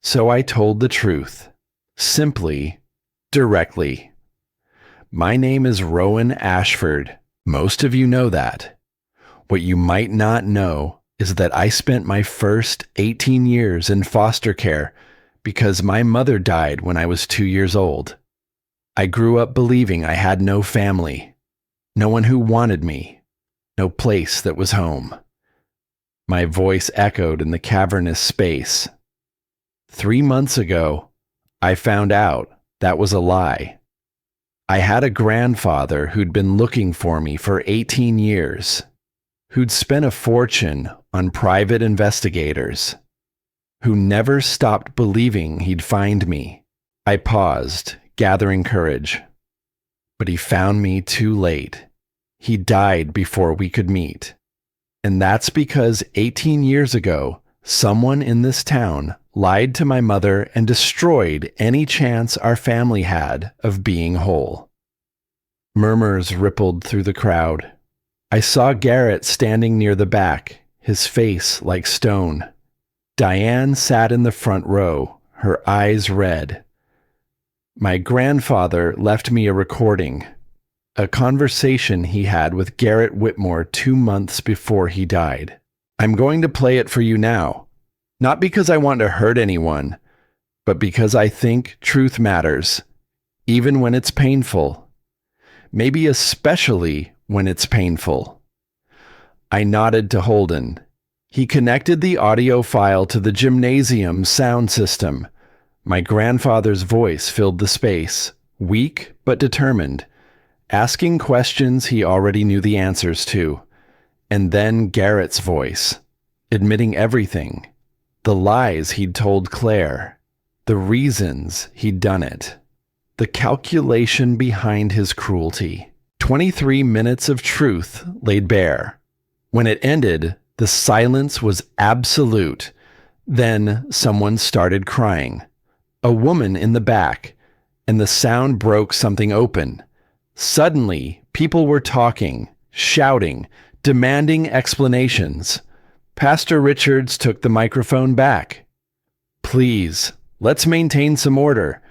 So I told the truth, simply, directly. My name is Rowan Ashford. Most of you know that. What you might not know is that I spent my first 18 years in foster care because my mother died when I was 2 years old. I grew up believing I had no family, no one who wanted me, no place that was home. My voice echoed in the cavernous space. 3 months ago, I found out that was a lie. I had a grandfather who'd been looking for me for 18 years, who'd spent a fortune on private investigators, who never stopped believing he'd find me. I paused, gathering courage. But he found me too late. He died before we could meet. And that's because 18 years ago, someone in this town lied to my mother and destroyed any chance our family had of being whole. Murmurs rippled through the crowd. I saw Garrett standing near the back, his face like stone. Diane sat in the front row, her eyes red. My grandfather left me a recording, a conversation he had with Garrett Whitmore 2 months before he died. I'm going to play it for you now, not because I want to hurt anyone, but because I think truth matters, even when it's painful. Maybe especially when it's painful. I nodded to Holden. He connected the audio file to the gymnasium sound system. My grandfather's voice filled the space, weak but determined, asking questions he already knew the answers to. And then Garrett's voice, admitting everything, the lies he'd told Claire, the reasons he'd done it, the calculation behind his cruelty. 23 minutes of truth laid bare. When it ended, the silence was absolute. Then someone started crying. A woman in the back, and the sound broke something open. Suddenly, people were talking, shouting, demanding explanations. Pastor Richards took the microphone back. Please, let's maintain some order.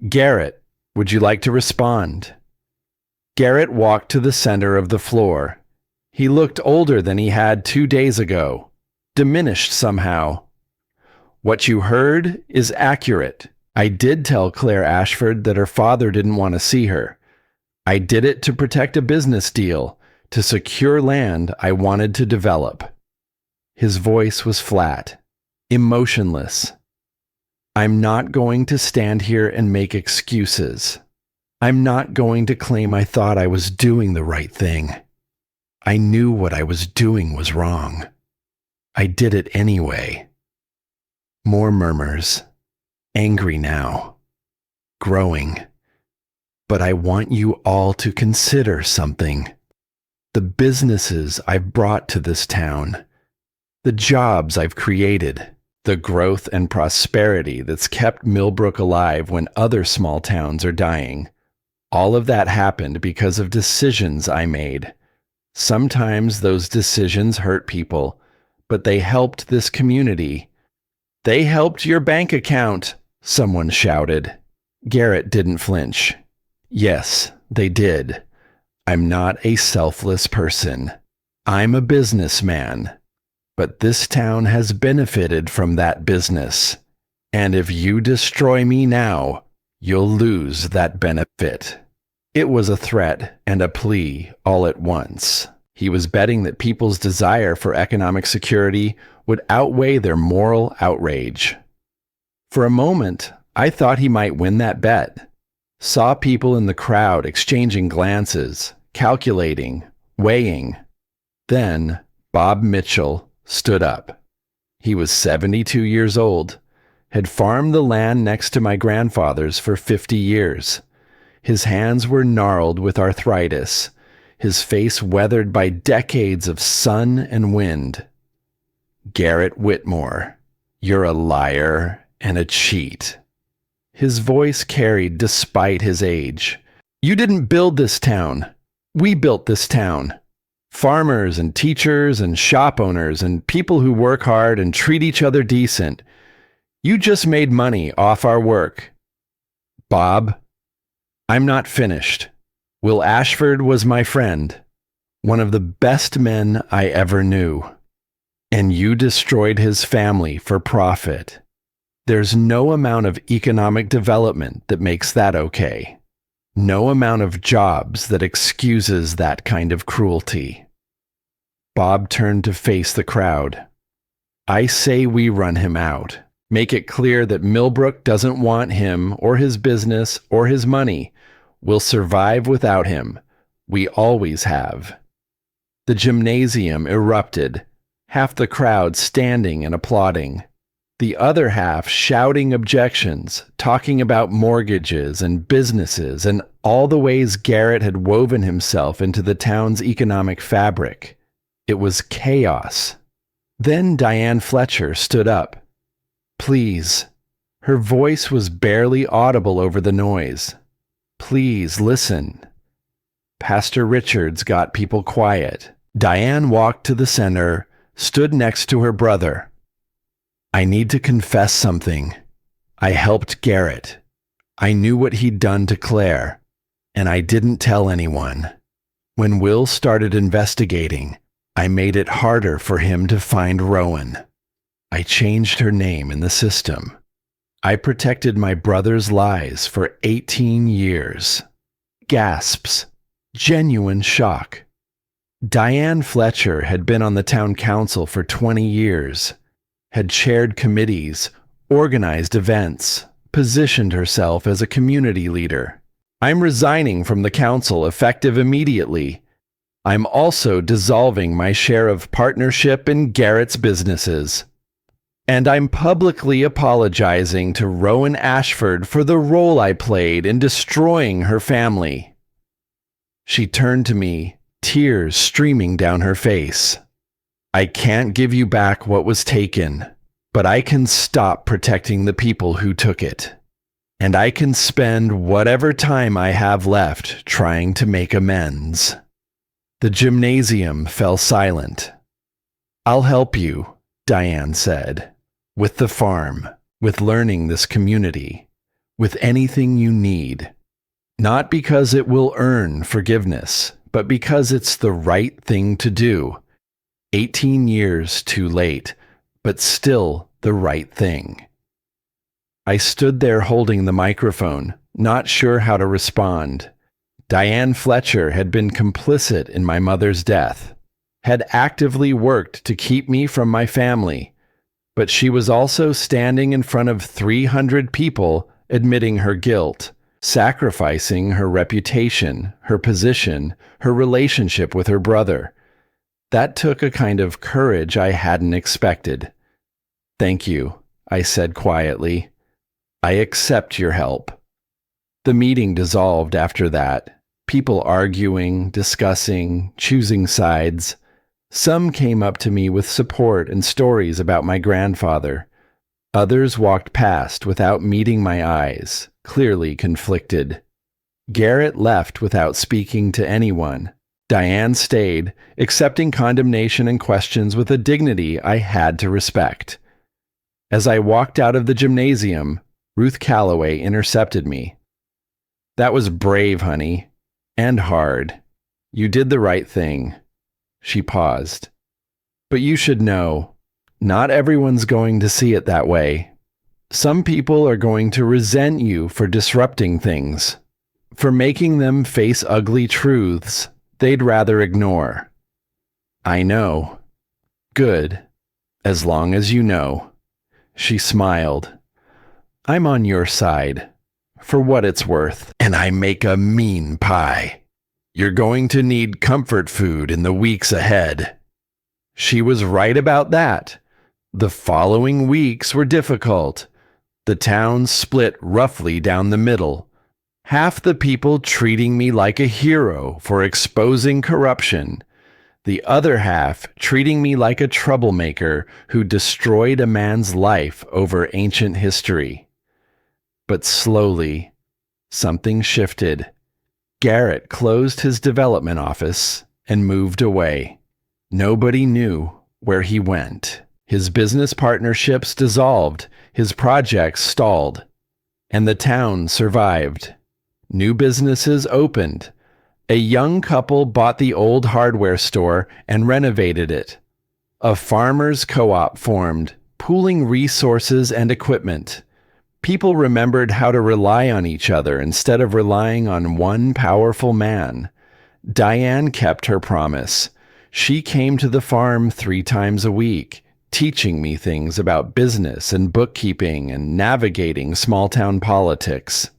Garrett, would you like to respond? Garrett walked to the center of the floor. He looked older than he had 2 days ago, diminished somehow. What you heard is accurate. I did tell Claire Ashford that her father didn't want to see her. I did it to protect a business deal, to secure land I wanted to develop. His voice was flat, emotionless. I'm not going to stand here and make excuses. I'm not going to claim I thought I was doing the right thing. I knew what I was doing was wrong. I did it anyway. More murmurs. Angry now. Growing. But I want you all to consider something. The businesses I've brought to this town. The jobs I've created. The growth and prosperity that's kept Millbrook alive when other small towns are dying. All of that happened because of decisions I made. Sometimes those decisions hurt people, but they helped this community. They helped your bank account, someone shouted. Garrett didn't flinch. Yes, they did. I'm not a selfless person. I'm a businessman. But this town has benefited from that business. And if you destroy me now, you'll lose that benefit. It was a threat and a plea all at once. He was betting that people's desire for economic security would outweigh their moral outrage. For a moment, I thought he might win that bet. Saw people in the crowd exchanging glances, calculating, weighing. Then Bob Mitchell stood up. He was 72 years old, had farmed the land next to my grandfather's for 50 years. His hands were gnarled with arthritis, his face weathered by decades of sun and wind. Garrett Whitmore, you're a liar and a cheat. His voice carried despite his age. You didn't build this town. We built this town. Farmers and teachers and shop owners and people who work hard and treat each other decent. You just made money off our work. Bob, I'm not finished. Will Ashford was my friend, one of the best men I ever knew. And you destroyed his family for profit. There's no amount of economic development that makes that okay. No amount of jobs that excuses that kind of cruelty. Bob turned to face the crowd. I say we run him out. Make it clear that Millbrook doesn't want him or his business or his money. We'll survive without him. We always have. The gymnasium erupted, half the crowd standing and applauding. The other half shouting objections, talking about mortgages and businesses and all the ways Garrett had woven himself into the town's economic fabric. It was chaos. Then Diane Fletcher stood up. Please. Her voice was barely audible over the noise. Please listen. Pastor Richards got people quiet. Diane walked to the center, stood next to her brother. I need to confess something. I helped Garrett. I knew what he'd done to Claire, and I didn't tell anyone. When Will started investigating, I made it harder for him to find Rowan. I changed her name in the system. I protected my brother's lies for 18 years. Gasps. Genuine shock. Diane Fletcher had been on the town council for 20 years, had chaired committees, organized events, positioned herself as a community leader. I'm resigning from the council effective immediately. I'm also dissolving my share of partnership in Garrett's businesses. And I'm publicly apologizing to Rowan Ashford for the role I played in destroying her family. She turned to me, tears streaming down her face. I can't give you back what was taken, but I can stop protecting the people who took it. And I can spend whatever time I have left trying to make amends. The gymnasium fell silent. I'll help you, Diane said. With the farm, with learning this community, with anything you need. Not because it will earn forgiveness, but because it's the right thing to do. 18 years too late, but still the right thing. I stood there holding the microphone, not sure how to respond. Diane Fletcher had been complicit in my mother's death, had actively worked to keep me from my family. But she was also standing in front of 300 people admitting her guilt, sacrificing her reputation, her position, her relationship with her brother. That took a kind of courage I hadn't expected. Thank you, I said quietly. I accept your help. The meeting dissolved after that, people arguing, discussing, choosing sides. Some came up to me with support and stories about my grandfather. Others walked past without meeting my eyes, clearly conflicted. Garrett left without speaking to anyone. Diane stayed, accepting condemnation and questions with a dignity I had to respect. As I walked out of the gymnasium, Ruth Calloway intercepted me. That was brave, honey, and hard. You did the right thing. She paused. But you should know, not everyone's going to see it that way. Some people are going to resent you for disrupting things, for making them face ugly truths they'd rather ignore. I know. Good. As long as you know. She smiled. I'm on your side, for what it's worth, and I make a mean pie. You're going to need comfort food in the weeks ahead. She was right about that. The following weeks were difficult. The town split roughly down the middle. Half the people treating me like a hero for exposing corruption. The other half treating me like a troublemaker who destroyed a man's life over ancient history. But slowly, something shifted. Garrett closed his development office and moved away. Nobody knew where he went. His business partnerships dissolved, his projects stalled, and the town survived. New businesses opened. A young couple bought the old hardware store and renovated it. A farmers' co-op formed, pooling resources and equipment. People remembered how to rely on each other instead of relying on one powerful man. Diane kept her promise. She came to the farm 3 times a week, teaching me things about business and bookkeeping and navigating small-town politics.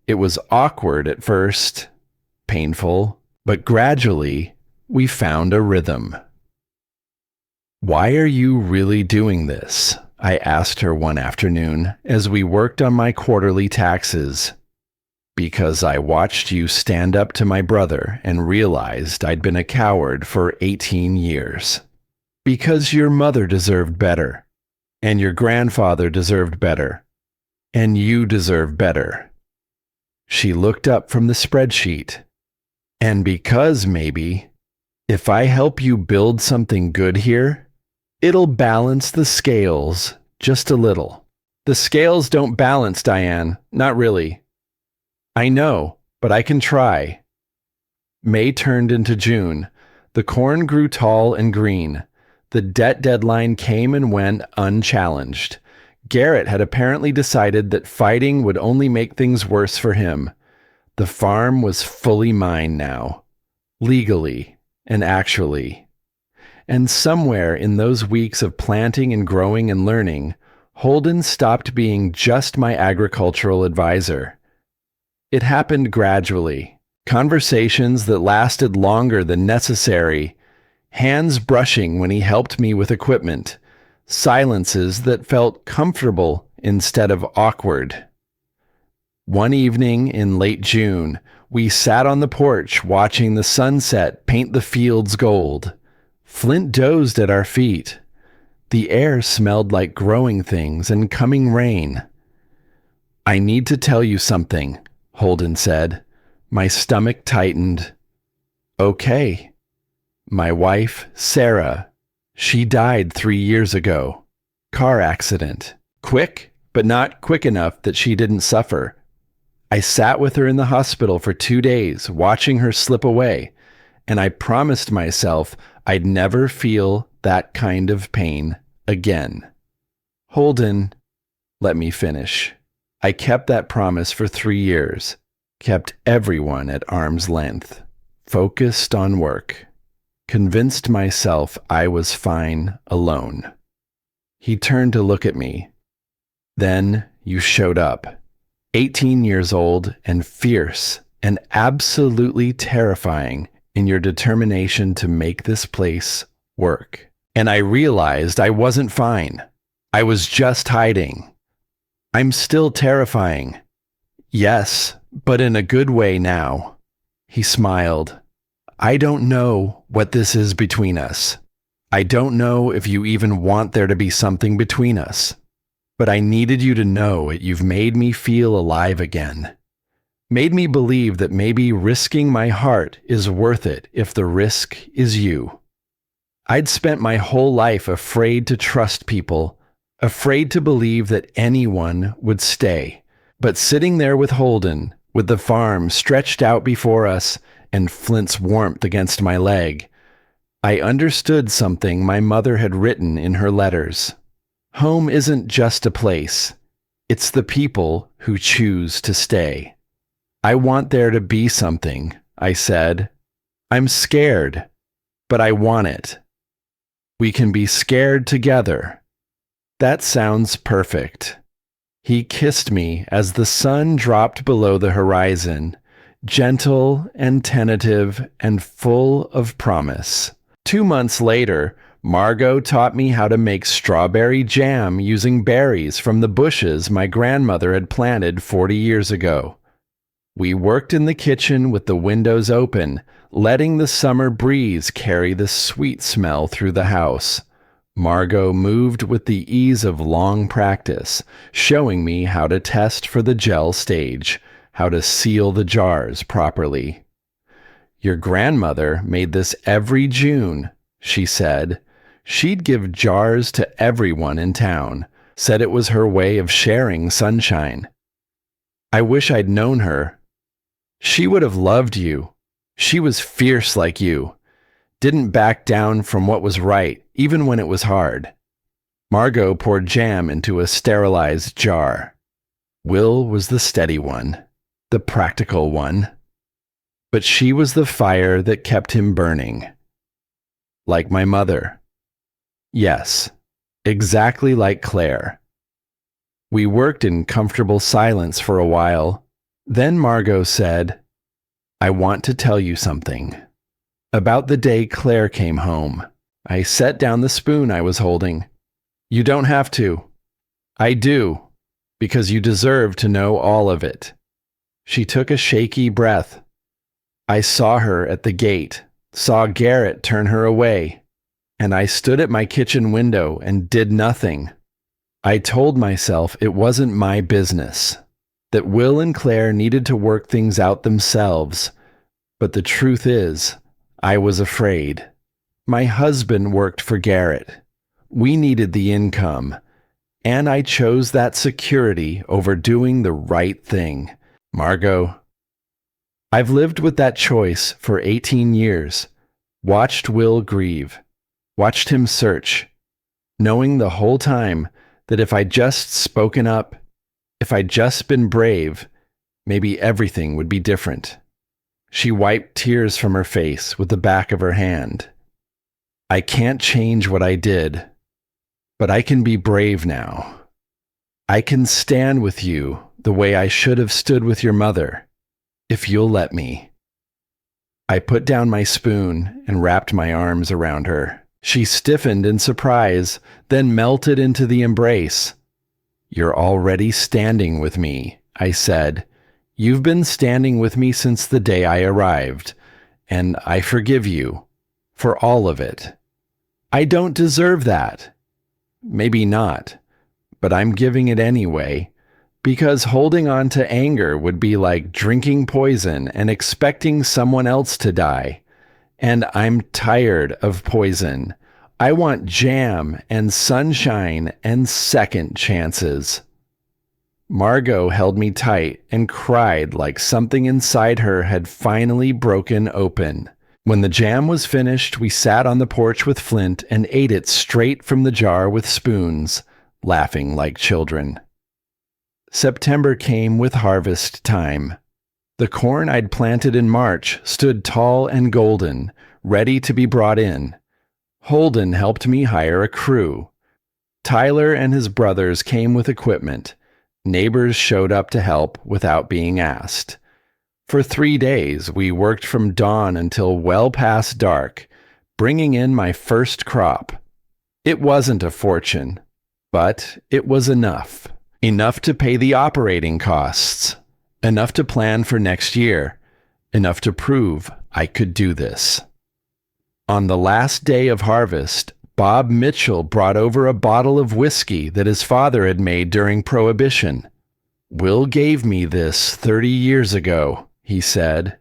It was awkward at first, painful, but gradually we found a rhythm. "Why are you really doing this?" I asked her one afternoon as we worked on my quarterly taxes. "Because I watched you stand up to my brother and realized I'd been a coward for 18 years. Because your mother deserved better, and your grandfather deserved better, and you deserve better." She looked up from the spreadsheet. "And because maybe, if I help you build something good here, it'll balance the scales just a little." "The scales don't balance, Diane. Not really." "I know, but I can try." May turned into June. The corn grew tall and green. The debt deadline came and went unchallenged. Garrett had apparently decided that fighting would only make things worse for him. The farm was fully mine now, legally and actually. And somewhere in those weeks of planting and growing and learning, Holden stopped being just my agricultural advisor. It happened gradually. Conversations that lasted longer than necessary. Hands brushing when he helped me with equipment. Silences that felt comfortable instead of awkward. One evening in late June, we sat on the porch watching the sunset paint the fields gold. Flint dozed at our feet. The air smelled like growing things and coming rain. "I need to tell you something," Holden said. My stomach tightened. "Okay." "My wife, Sarah, she died 3 years ago. Car accident. Quick, but not quick enough that she didn't suffer. I sat with her in the hospital for 2 days, watching her slip away, and I promised myself I'd never feel that kind of pain again." "Holden, let me finish. I kept that promise for 3 years, kept everyone at arm's length, focused on work, convinced myself I was fine alone." He turned to look at me. "Then you showed up, 18 years old and fierce and absolutely terrifying in your determination to make this place work. And I realized I wasn't fine. I was just hiding. I'm still terrifying. Yes, but in a good way now." He smiled. "I don't know what this is between us. I don't know if you even want there to be something between us. But I needed you to know it. You've made me feel alive again. Made me believe that maybe risking my heart is worth it if the risk is you. I'd spent my whole life afraid to trust people, afraid to believe that anyone would stay. But sitting there with Holden, with the farm stretched out before us and Flint's warmth against my leg, I understood something my mother had written in her letters. Home isn't just a place. It's the people who choose to stay. "I want there to be something," I said. "I'm scared, but I want it. We can be scared together." "That sounds perfect." He kissed me as the sun dropped below the horizon, gentle and tentative and full of promise. 2 months later, Margot taught me how to make strawberry jam using berries from the bushes my grandmother had planted 40 years ago. We worked in the kitchen with the windows open, letting the summer breeze carry the sweet smell through the house. Margot moved with the ease of long practice, showing me how to test for the gel stage, how to seal the jars properly. "Your grandmother made this every June," she said. She'd give jars to everyone in town, said it was her way of sharing sunshine. I wish I'd known her. She would have loved you. She was fierce like you. didn't back down from what was right, even when it was hard. Margot poured jam into a sterilized jar. Will was the steady one, the practical one. But she was the fire that kept him burning. Like my mother. Yes, exactly like Claire. We worked in comfortable silence for a while. Then Margot said, "I want to tell you something. About the day Claire came home." I set down the spoon I was holding. "You don't have to." "I do, because you deserve to know all of it." She took a shaky breath. "I saw her at the gate, saw Garrett turn her away, and I stood at my kitchen window and did nothing. I told myself it wasn't my business, that Will and Claire needed to work things out themselves. But the truth is, I was afraid. My husband worked for Garrett. We needed the income, and I chose that security over doing the right thing." Margot, I've lived with that choice for 18 years, watched Will grieve, watched him search, knowing the whole time that if I'd just spoken up, if I'd just been brave, maybe everything would be different. She wiped tears from her face with the back of her hand. "I can't change what I did, but I can be brave now. I can stand with you the way I should have stood with your mother, if you'll let me." I put down my spoon and wrapped my arms around her. She stiffened in surprise, then melted into the embrace. "You're already standing with me," I said. "You've been standing with me since the day I arrived, and I forgive you for all of it. I don't deserve that. Maybe not, but I'm giving it anyway, because holding on to anger would be like drinking poison and expecting someone else to die. And I'm tired of poison. I want jam and sunshine and second chances." Margot held me tight and cried like something inside her had finally broken open. When the jam was finished, we sat on the porch with Flint and ate it straight from the jar with spoons, laughing like children. September came with harvest time. The corn I'd planted in March stood tall and golden, ready to be brought in. Holden helped me hire a crew. Tyler and his brothers came with equipment. Neighbors showed up to help without being asked. For 3 days, we worked from dawn until well past dark, bringing in my first crop. It wasn't a fortune, but it was enough. Enough to pay the operating costs. Enough to plan for next year. Enough to prove I could do this. On the last day of harvest, Bob Mitchell brought over a bottle of whiskey that his father had made during Prohibition. "Will gave me this 30 years ago," he said.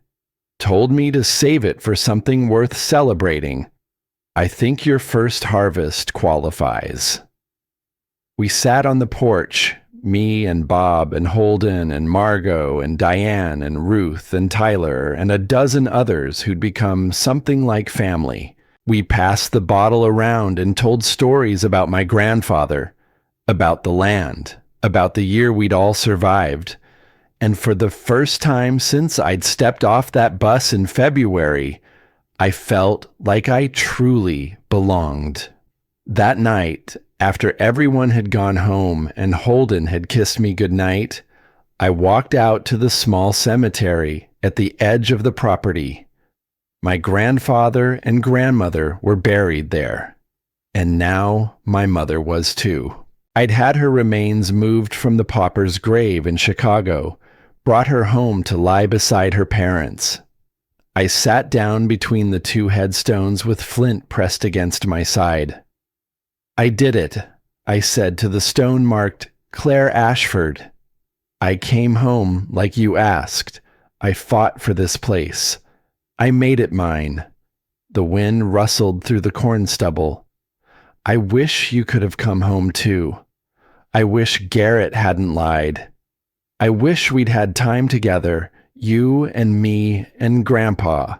"Told me to save it for something worth celebrating. I think your first harvest qualifies." We sat on the porch, me and Bob and Holden and Margot and Diane and Ruth and Tyler and a dozen others who'd become something like family. We passed the bottle around and told stories about my grandfather, about the land, about the year we'd all survived. And for the first time since I'd stepped off that bus in February, I felt like I truly belonged. That night, after everyone had gone home and Holden had kissed me goodnight, I walked out to the small cemetery at the edge of the property. My grandfather and grandmother were buried there, and now my mother was too. I'd had her remains moved from the pauper's grave in Chicago, brought her home to lie beside her parents. I sat down between the two headstones with Flint pressed against my side. "I did it," I said to the stone marked Claire Ashford. "I came home like you asked. I fought for this place. I made it mine." The wind rustled through the corn stubble. "I wish you could have come home too. I wish Garrett hadn't lied. I wish we'd had time together, you and me and Grandpa.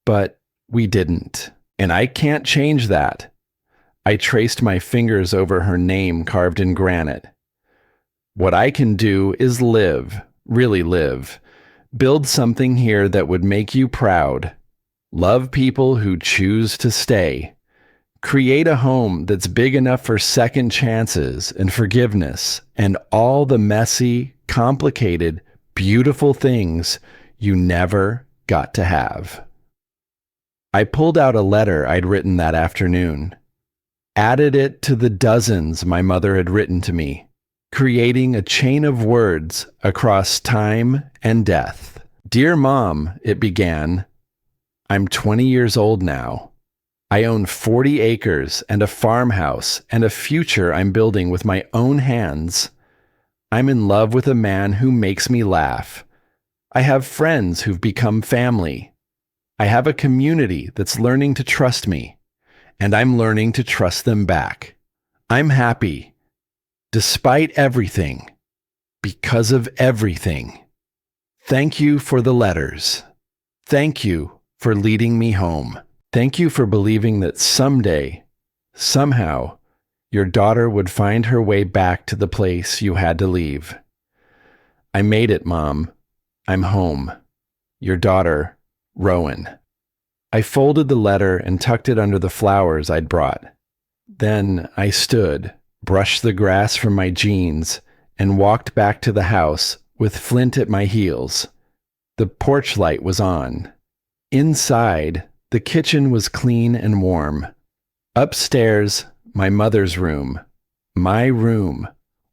But we didn't." And I can't change that. I traced my fingers over her name carved in granite. What I can do is live, really live. Build something here that would make you proud. Love people who choose to stay. Create a home that's big enough for second chances and forgiveness and all the messy, complicated, beautiful things you never got to have. I pulled out a letter I'd written that afternoon, added it to the dozens my mother had written to me, creating a chain of words across time and death. Dear Mom, it began, I'm 20 years old now. I own 40 acres and a farmhouse and a future I'm building with my own hands. I'm in love with a man who makes me laugh. I have friends who've become family. I have a community that's learning to trust me, and I'm learning to trust them back. I'm happy, despite everything, because of everything. Thank you for the letters. Thank you for leading me home. Thank you for believing that someday, somehow, your daughter would find her way back to the place you had to leave. I made it, Mom. I'm home. Your daughter, Rowan. I folded the letter and tucked it under the flowers I'd brought. Then I stood, brushed the grass from my jeans, and walked back to the house with Flint at my heels. The porch light was on. Inside, the kitchen was clean and warm. Upstairs, my mother's room, my room,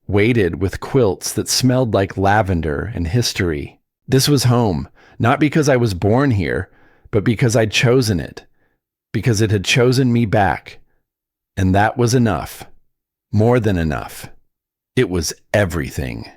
weighted with quilts that smelled like lavender and history. This was home, not because I was born here, but because I'd chosen it, because it had chosen me back. And that was enough. More than enough. It was everything.